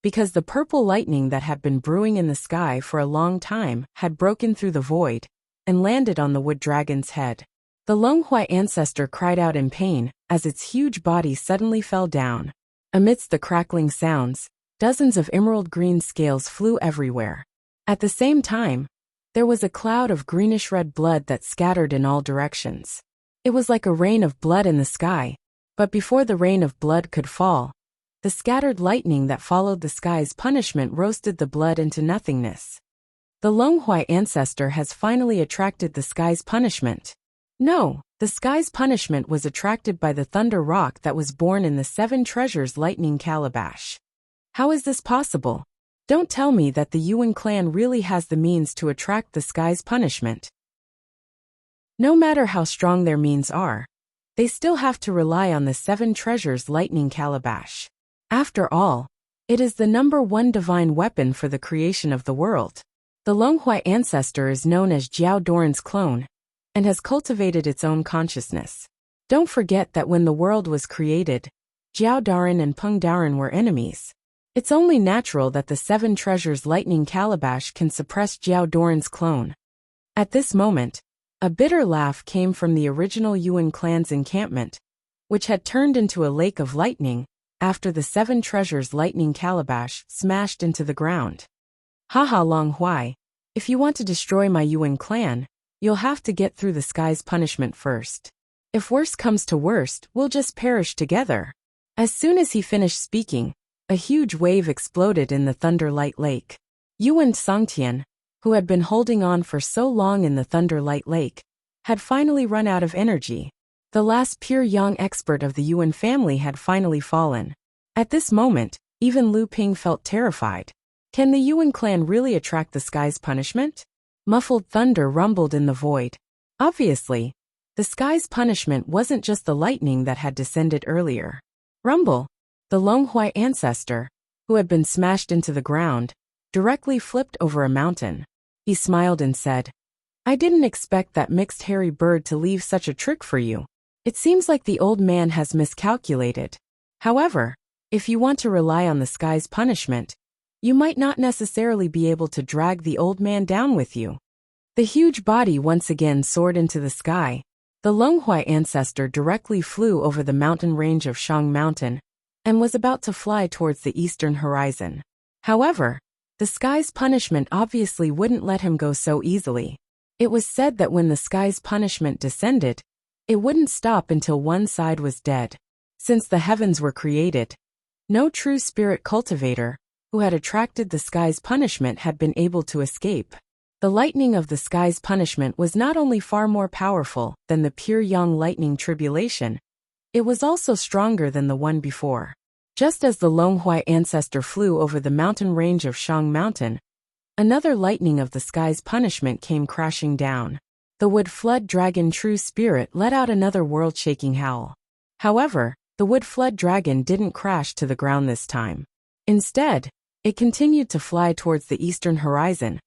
because the purple lightning that had been brewing in the sky for a long time had broken through the void and landed on the wood dragon's head. The Longhuai ancestor cried out in pain as its huge body suddenly fell down. Amidst the crackling sounds, dozens of emerald green scales flew everywhere. At the same time, there was a cloud of greenish-red blood that scattered in all directions. It was like a rain of blood in the sky, but before the rain of blood could fall, the scattered lightning that followed the sky's punishment roasted the blood into nothingness. The Longhuai ancestor has finally attracted the sky's punishment. No, the sky's punishment was attracted by the thunder rock that was born in the seven treasures lightning calabash. How is this possible? Don't tell me that the Yuan clan really has the means to attract the sky's punishment. No matter how strong their means are, they still have to rely on the seven treasures lightning calabash. After all, it is the #1 divine weapon for the creation of the world. The Longhuai ancestor is known as Jiao Doran's clone, and has cultivated its own consciousness. Don't forget that when the world was created, Jiao Daran and Peng Daran were enemies. It's only natural that the seven treasures lightning calabash can suppress Jiao Doran's clone. At this moment, a bitter laugh came from the original Yuan clan's encampment, which had turned into a lake of lightning after the seven treasures lightning calabash smashed into the ground. Haha Longhuai, if you want to destroy my Yuan clan, you'll have to get through the sky's punishment first. If worst comes to worst, we'll just perish together. As soon as he finished speaking, a huge wave exploded in the Thunderlight Lake. Yuan Songtian, who had been holding on for so long in the Thunderlight Lake, had finally run out of energy. The last pure young expert of the Yuan family had finally fallen. At this moment, even Lu Ping felt terrified. Can the Yuan clan really attract the sky's punishment? Muffled thunder rumbled in the void. Obviously, the sky's punishment wasn't just the lightning that had descended earlier. Rumble, the Longhuai ancestor, who had been smashed into the ground, directly flipped over a mountain. He smiled and said, "I didn't expect that mixed hairy bird to leave such a trick for you. It seems like the old man has miscalculated. However, if you want to rely on the sky's punishment, you might not necessarily be able to drag the old man down with you." The huge body once again soared into the sky. The Longhuai ancestor directly flew over the mountain range of Shang Mountain and was about to fly towards the eastern horizon. However, the sky's punishment obviously wouldn't let him go so easily. It was said that when the sky's punishment descended, it wouldn't stop until one side was dead. Since the heavens were created, no true spirit cultivator who had attracted the sky's punishment had been able to escape. The lightning of the sky's punishment was not only far more powerful than the pure yang lightning tribulation, it was also stronger than the one before. Just as the Longhui ancestor flew over the mountain range of Shang Mountain, another lightning of the sky's punishment came crashing down. The wood flood dragon true spirit let out another world-shaking howl. However, the wood flood dragon didn't crash to the ground this time. Instead, it continued to fly towards the eastern horizon,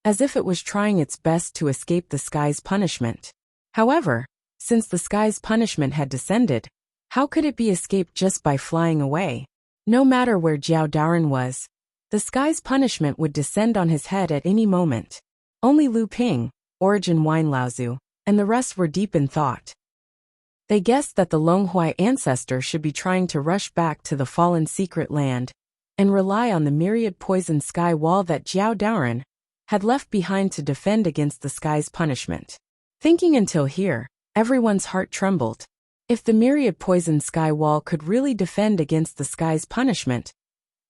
as if it was trying its best to escape the sky's punishment. However, since the sky's punishment had descended, how could it be escaped just by flying away? No matter where Jiao Daoren was, the sky's punishment would descend on his head at any moment. Only Lu Ping, Origin Wine Laozu, and the rest were deep in thought. They guessed that the Longhui ancestor should be trying to rush back to the fallen secret land and rely on the myriad poison sky wall that Jiao Daoren had left behind to defend against the sky's punishment. Thinking until here, everyone's heart trembled. If the myriad poison sky wall could really defend against the sky's punishment,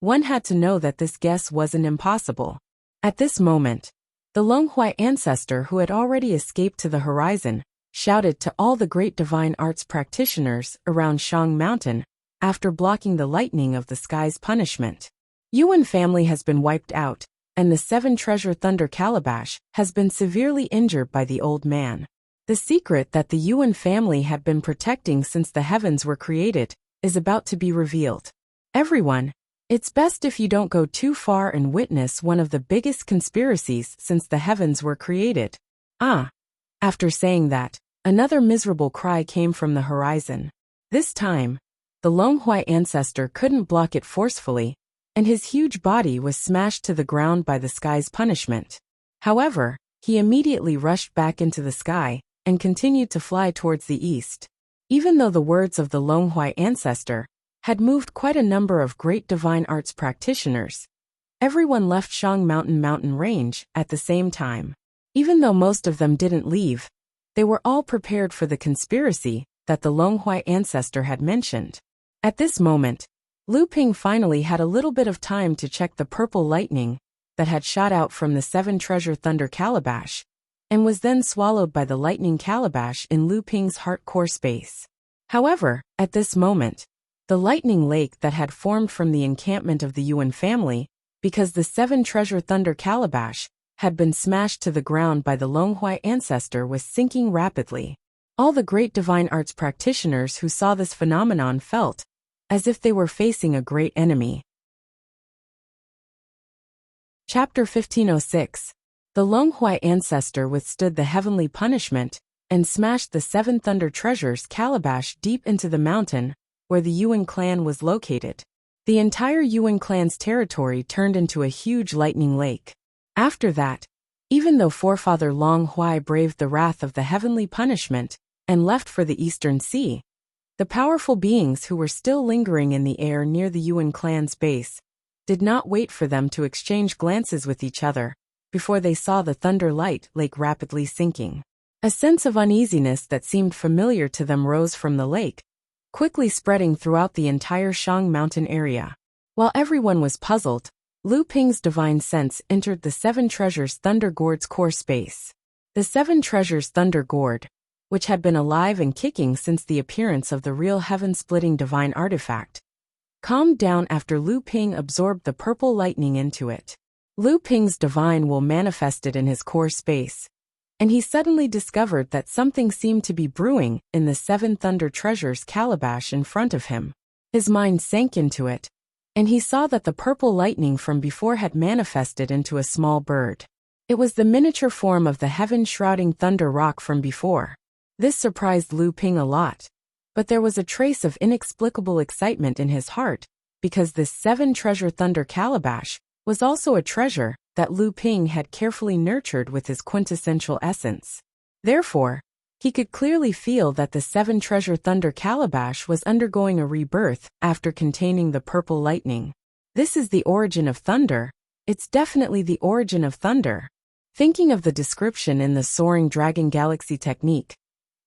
one had to know that this guess wasn't impossible. At this moment, the Longhui ancestor who had already escaped to the horizon shouted to all the great divine arts practitioners around Shang Mountain after blocking the lightning of the sky's punishment. Yuan family has been wiped out, and the 7 treasure thunder calabash has been severely injured by the old man. The secret that the Yuan family had been protecting since the heavens were created is about to be revealed. Everyone, it's best if you don't go too far and witness one of the biggest conspiracies since the heavens were created. After saying that, another miserable cry came from the horizon. This time, the Longhui ancestor couldn't block it forcefully, and his huge body was smashed to the ground by the sky's punishment. However, he immediately rushed back into the sky and continued to fly towards the east. Even though the words of the Longhui ancestor had moved quite a number of great divine arts practitioners, everyone left Shang mountain range at the same time. Even though most of them didn't leave, they were all prepared for the conspiracy that the Longhui ancestor had mentioned. At this moment, Lu Ping finally had a little bit of time to check the purple lightning that had shot out from the 7 treasure thunder calabash, and was then swallowed by the lightning calabash in Lu Ping's heart core space. However, at this moment, the lightning lake that had formed from the encampment of the Yuan family, because the 7 treasure thunder calabash had been smashed to the ground by the Longhui ancestor, was sinking rapidly. All the great divine arts practitioners who saw this phenomenon felt as if they were facing a great enemy. Chapter 1506. The Longhui ancestor withstood the heavenly punishment and smashed the 7 thunder treasures calabash deep into the mountain where the Yuan clan was located. The entire Yuan clan's territory turned into a huge lightning lake. After that, even though forefather Longhui braved the wrath of the heavenly punishment and left for the eastern sea, the powerful beings who were still lingering in the air near the Yuan clan's base did not wait for them to exchange glances with each other before they saw the thunder light lake rapidly sinking. A sense of uneasiness that seemed familiar to them rose from the lake, quickly spreading throughout the entire Shang mountain area. While everyone was puzzled, Lu Ping's divine sense entered the 7 treasures thunder gourd's core space. The 7 treasures thunder gourd, which had been alive and kicking since the appearance of the real heaven-splitting divine artifact, calmed down after Lu Ping absorbed the purple lightning into it. Lu Ping's divine will manifested in his core space, and he suddenly discovered that something seemed to be brewing in the 7 thunder treasures calabash in front of him. His mind sank into it, and he saw that the purple lightning from before had manifested into a small bird. It was the miniature form of the heaven-shrouding thunder rock from before. This surprised Lu Ping a lot, but there was a trace of inexplicable excitement in his heart, because this 7 treasure thunder calabash was also a treasure that Lu Ping had carefully nurtured with his quintessential essence. Therefore, He could clearly feel that the 7-treasure thunder calabash was undergoing a rebirth after containing the purple lightning. This is the origin of thunder. It's definitely the origin of thunder. Thinking of the description in the Soaring Dragon Galaxy technique,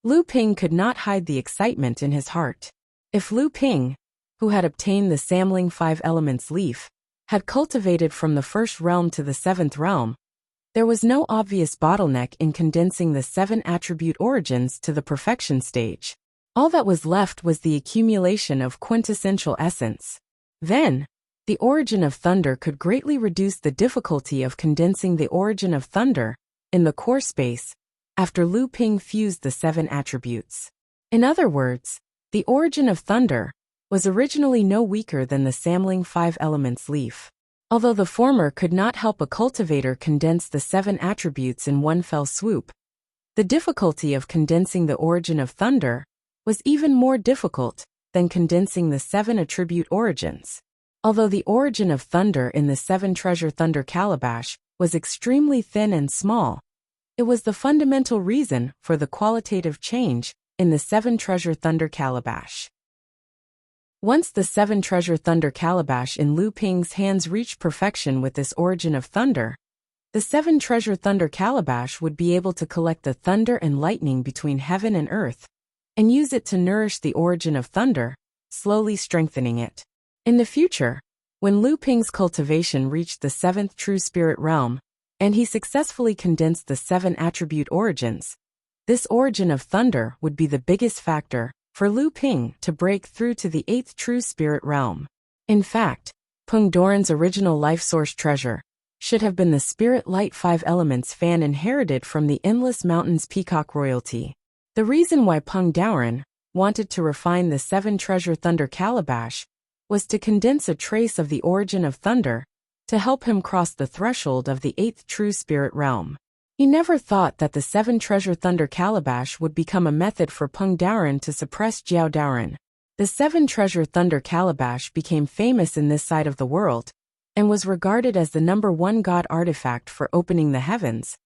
Lu Ping could not hide the excitement in his heart. If Lu Ping, who had obtained the Samling 5 Elements leaf, had cultivated from the 1st realm to the 7th realm, there was no obvious bottleneck in condensing the 7 attribute origins to the perfection stage. All that was left was the accumulation of quintessential essence. Then, the origin of thunder could greatly reduce the difficulty of condensing the origin of thunder in the core space after Lu Ping fused the 7 attributes. In other words, the origin of thunder was originally no weaker than the Samling 5 Elements leaf. Although the former could not help a cultivator condense the 7 attributes in one fell swoop, the difficulty of condensing the origin of thunder was even more difficult than condensing the 7 attribute origins. Although the origin of thunder in the 7-treasure thunder calabash was extremely thin and small, it was the fundamental reason for the qualitative change in the 7-treasure thunder calabash. Once the 7-treasure thunder calabash in Lu Ping's hands reached perfection with this origin of thunder, the 7-treasure thunder calabash would be able to collect the thunder and lightning between heaven and earth, and use it to nourish the origin of thunder, slowly strengthening it. In the future, when Lu Ping's cultivation reached the 7th true spirit realm, and he successfully condensed the 7 attribute origins, this origin of thunder would be the biggest factor for Lu Ping to break through to the 8th true spirit realm. In fact, Peng Doran's original life source treasure should have been the spirit light 5 elements fan inherited from the Endless Mountains peacock royalty. The reason why Peng Doran wanted to refine the 7-treasure thunder calabash was to condense a trace of the origin of thunder to help him cross the threshold of the 8th true spirit realm. He never thought that the 7-treasure thunder calabash would become a method for Peng Doran to suppress Jiao Doran. The 7-treasure thunder calabash became famous in this side of the world, and was regarded as the #1 god artifact for opening the heavens.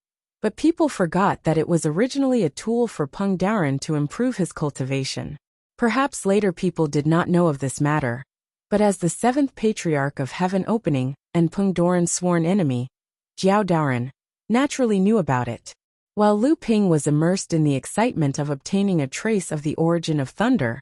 But people forgot that it was originally a tool for Peng Doran to improve his cultivation. Perhaps later people did not know of this matter, but as the 7th patriarch of heaven opening and Peng Doran's sworn enemy, Jiao Doran, naturally knew about it. While Lu Ping was immersed in the excitement of obtaining a trace of the origin of thunder,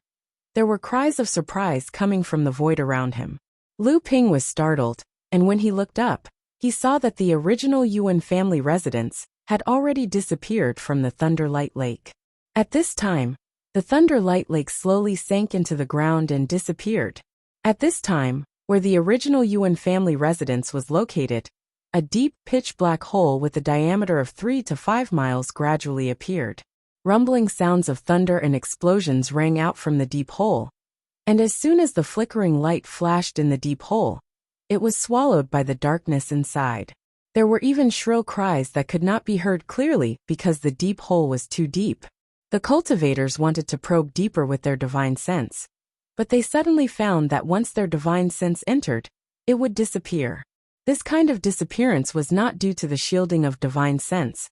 there were cries of surprise coming from the void around him. Lu Ping was startled, and when he looked up, he saw that the original Yuan family residence had already disappeared from the Thunder Light Lake. At this time, the Thunder Light Lake slowly sank into the ground and disappeared. At this time, where the original Yuan family residence was located, a deep, pitch-black hole with a diameter of 3 to 5 miles gradually appeared. Rumbling sounds of thunder and explosions rang out from the deep hole, and as soon as the flickering light flashed in the deep hole, it was swallowed by the darkness inside. There were even shrill cries that could not be heard clearly because the deep hole was too deep. The cultivators wanted to probe deeper with their divine sense, but they suddenly found that once their divine sense entered, it would disappear. This kind of disappearance was not due to the shielding of divine sense,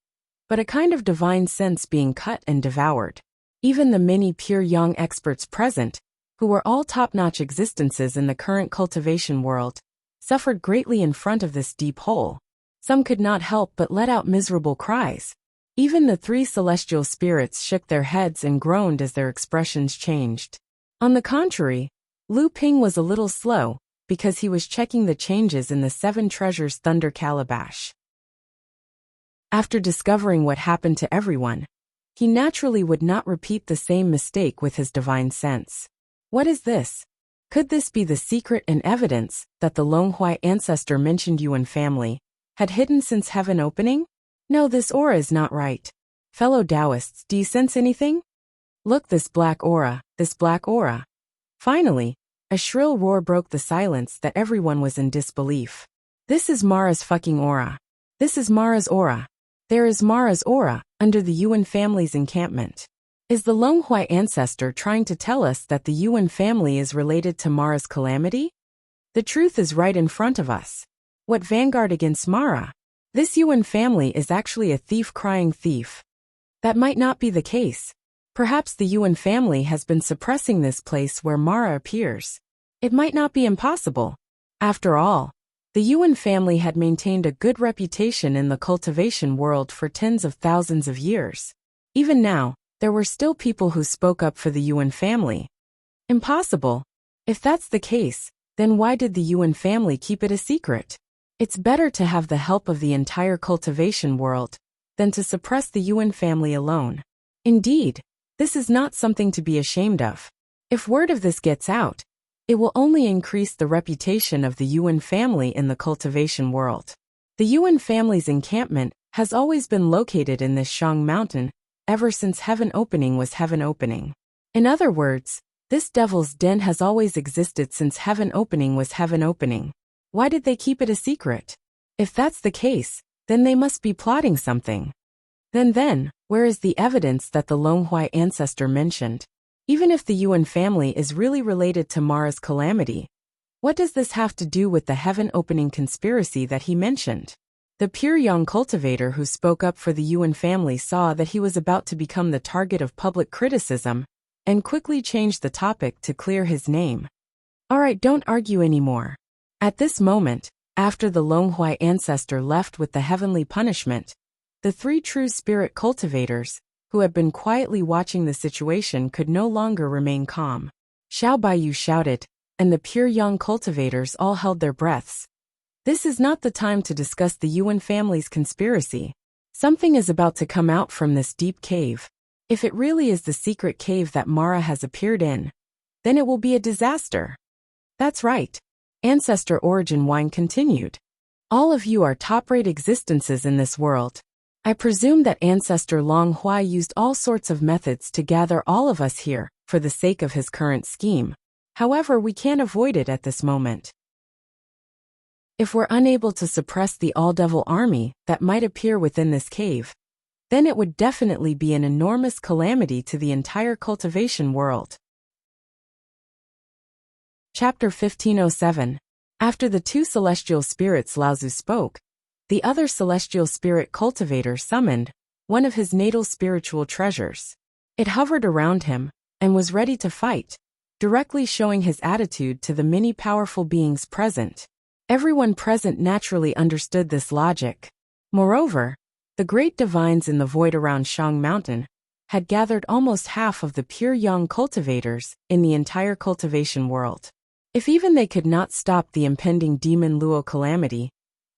but a kind of divine sense being cut and devoured. Even the many pure young experts present, who were all top-notch existences in the current cultivation world, suffered greatly in front of this deep hole. Some could not help but let out miserable cries. Even the 3 celestial spirits shook their heads and groaned as their expressions changed. On the contrary, Lu Ping was a little slow, because he was checking the changes in the 7 treasures thunder calabash. After discovering what happened to everyone, he naturally would not repeat the same mistake with his divine sense. What is this? Could this be the secret and evidence that the Longhuai ancestor mentioned Yuan family had hidden since heaven opening? No, this aura is not right. Fellow Taoists, do you sense anything? Look, this black aura, this black aura. Finally, a shrill roar broke the silence that everyone was in disbelief. This is Mara's fucking aura. This is Mara's aura. There is Mara's aura under the Yuan family's encampment. Is the Longhuai ancestor trying to tell us that the Yuan family is related to Mara's calamity? The truth is right in front of us. What vanguard against Mara? This Yuan family is actually a thief crying thief. That might not be the case. Perhaps the Yuan family has been suppressing this place where Mara appears. It might not be impossible. After all, the Yuan family had maintained a good reputation in the cultivation world for tens of thousands of years. Even now, there were still people who spoke up for the Yuan family. Impossible? If that's the case, then why did the Yuan family keep it a secret? It's better to have the help of the entire cultivation world than to suppress the Yuan family alone. Indeed, this is not something to be ashamed of. If word of this gets out, it will only increase the reputation of the Yuan family in the cultivation world. The Yuan family's encampment has always been located in this Shang mountain ever since Heaven Opening was Heaven Opening. In other words, this devil's den has always existed since Heaven Opening was Heaven Opening. Why did they keep it a secret? If that's the case, then they must be plotting something. Then, where is the evidence that the Longhui ancestor mentioned? Even if the Yuan family is really related to Mara's calamity, what does this have to do with the Heaven Opening conspiracy that he mentioned? The pure young cultivator who spoke up for the Yuan family saw that he was about to become the target of public criticism and quickly changed the topic to clear his name. Alright, don't argue anymore. At this moment, after the Longhui ancestor left with the heavenly punishment, the three true spirit cultivators, who had been quietly watching the situation, could no longer remain calm. Xiao Baiyu shouted, and the pure young cultivators all held their breaths. This is not the time to discuss the Yuan family's conspiracy. Something is about to come out from this deep cave. If it really is the secret cave that Mara has appeared in, then it will be a disaster. That's right. Ancestor Origin Wine continued. All of you are top-rate existences in this world. I presume that Ancestor Longhui used all sorts of methods to gather all of us here, for the sake of his current scheme. However, we can't avoid it at this moment. If we're unable to suppress the All-Devil army that might appear within this cave, then it would definitely be an enormous calamity to the entire cultivation world. Chapter 1507. After the two celestial spirits Laozu spoke, the other celestial spirit cultivator summoned one of his natal spiritual treasures. It hovered around him and was ready to fight, directly showing his attitude to the many powerful beings present. Everyone present naturally understood this logic. Moreover, the great divines in the void around Shang Mountain had gathered almost half of the pure young cultivators in the entire cultivation world. If even they could not stop the impending demon Luo calamity,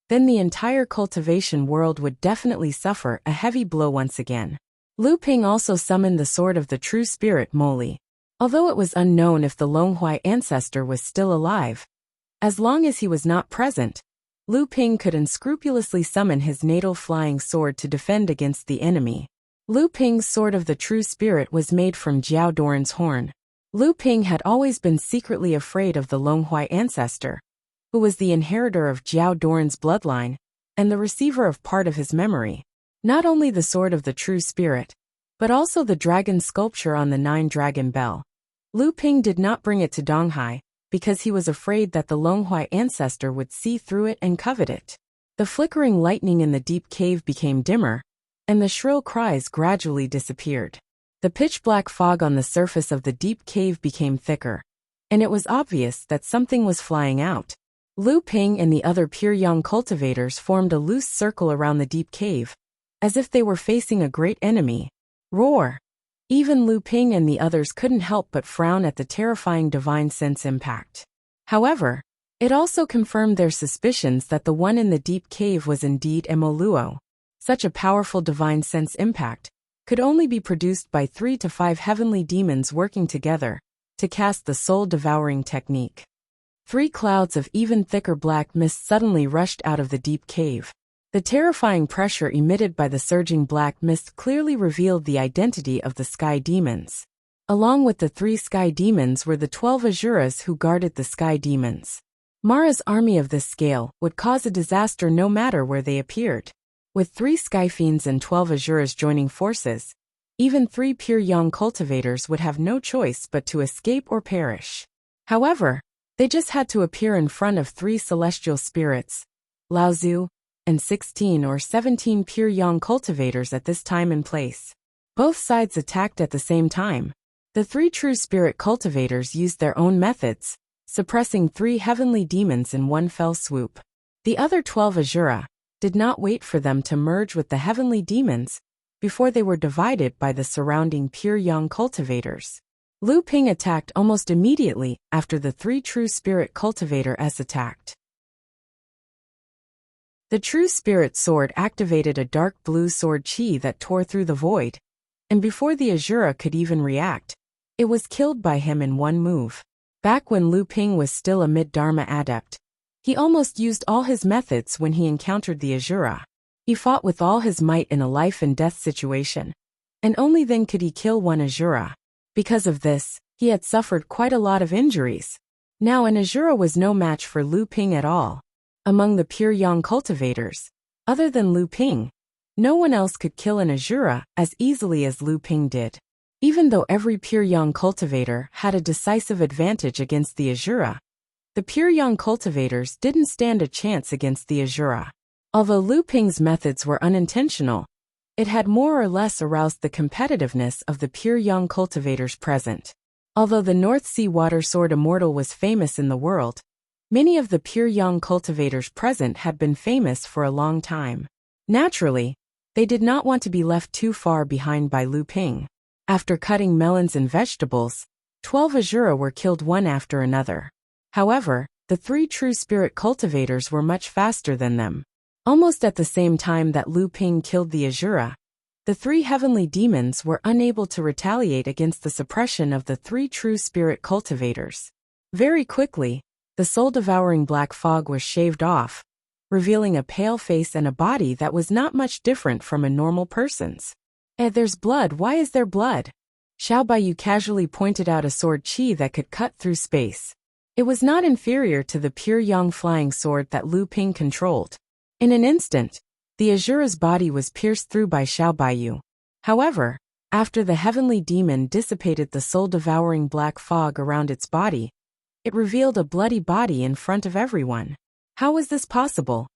then the entire cultivation world would definitely suffer a heavy blow once again. Lu Ping also summoned the sword of the true spirit Moli. Although it was unknown if the Longhui ancestor was still alive, as long as he was not present, Lu Ping could unscrupulously summon his natal flying sword to defend against the enemy. Lu Ping's sword of the true spirit was made from Jiao Doran's horn. Lu Ping had always been secretly afraid of the Longhui ancestor, who was the inheritor of Jiao Doran's bloodline and the receiver of part of his memory. Not only the sword of the true spirit, but also the dragon sculpture on the 9-dragon bell. Lu Ping did not bring it to Donghai because he was afraid that the Longhui ancestor would see through it and covet it. The flickering lightning in the deep cave became dimmer, and the shrill cries gradually disappeared. The pitch-black fog on the surface of the deep cave became thicker, and it was obvious that something was flying out. Lu Ping and the other pure young cultivators formed a loose circle around the deep cave, as if they were facing a great enemy. Roar! Even Lu Ping and the others couldn't help but frown at the terrifying divine sense impact. However, it also confirmed their suspicions that the one in the deep cave was indeed Emoluo. Such a powerful divine sense impact could only be produced by 3 to 5 heavenly demons working together to cast the soul-devouring technique. 3 clouds of even thicker black mist suddenly rushed out of the deep cave. The terrifying pressure emitted by the surging black mist clearly revealed the identity of the sky demons. Along with the 3 sky demons were the 12 Asuras who guarded the sky demons. Mara's army of this scale would cause a disaster no matter where they appeared. With 3 sky fiends and 12 Asuras joining forces, even 3 pure young cultivators would have no choice but to escape or perish. However, they just had to appear in front of 3 celestial spirits, Laozu, and 16 or 17 pure young cultivators at this time and place. Both sides attacked at the same time. The 3 true spirit cultivators used their own methods, suppressing 3 heavenly demons in one fell swoop. The other 12 Asura did not wait for them to merge with the heavenly demons before they were divided by the surrounding pure young cultivators. Lu Ping attacked almost immediately after the 3 true spirit cultivators attacked. The true spirit sword activated a dark blue sword chi that tore through the void, and before the Asura could even react, it was killed by him in one move. Back when Lu Ping was still a mid-Dharma adept, he almost used all his methods when he encountered the Asura. He fought with all his might in a life-and-death situation, and only then could he kill one Asura. Because of this, he had suffered quite a lot of injuries. Now an Asura was no match for Lu Ping at all. Among the pure yang cultivators, other than Lu Ping, no one else could kill an Asura as easily as Lu Ping did. Even though every pure yang cultivator had a decisive advantage against the Asura, the pure yang cultivators didn't stand a chance against the Asura. Although Lu Ping's methods were unintentional, it had more or less aroused the competitiveness of the pure young cultivators present. Although the North Sea Water Sword Immortal was famous in the world, many of the pure young cultivators present had been famous for a long time. Naturally, they did not want to be left too far behind by Lu Ping. After cutting melons and vegetables, 12 Asura were killed one after another. However, the 3 true spirit cultivators were much faster than them. Almost at the same time that Lu Ping killed the Asura, the 3 heavenly demons were unable to retaliate against the suppression of the 3 true spirit cultivators. Very quickly, the soul-devouring black fog was shaved off, revealing a pale face and a body that was not much different from a normal person's. There's blood. Why is there blood? Xiao Baiyu casually pointed out a sword chi that could cut through space. It was not inferior to the pure yang flying sword that Lu Ping controlled. In an instant, the Asura's body was pierced through by Xiao Baiyu. However, after the heavenly demon dissipated the soul-devouring black fog around its body, it revealed a bloody body in front of everyone. How was this possible?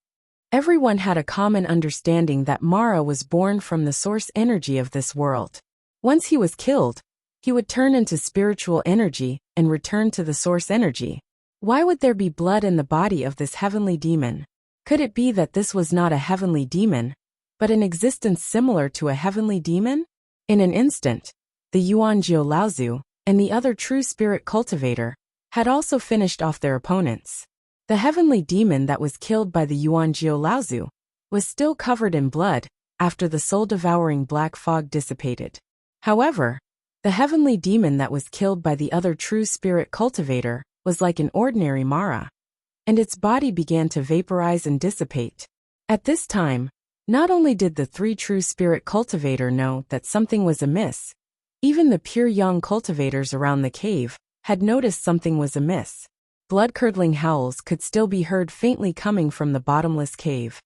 Everyone had a common understanding that Mara was born from the source energy of this world. Once he was killed, he would turn into spiritual energy and return to the source energy. Why would there be blood in the body of this heavenly demon? Could it be that this was not a heavenly demon, but an existence similar to a heavenly demon? In an instant, the Yuan Jiu Laozu and the other true spirit cultivator had also finished off their opponents. The heavenly demon that was killed by the Yuan Jiu Laozu was still covered in blood after the soul-devouring black fog dissipated. However, the heavenly demon that was killed by the other true spirit cultivator was like an ordinary Mara, and its body began to vaporize and dissipate. At this time, not only did the 3 true spirit cultivator know that something was amiss, even the pure young cultivators around the cave had noticed something was amiss. Blood-curdling howls could still be heard faintly coming from the bottomless cave.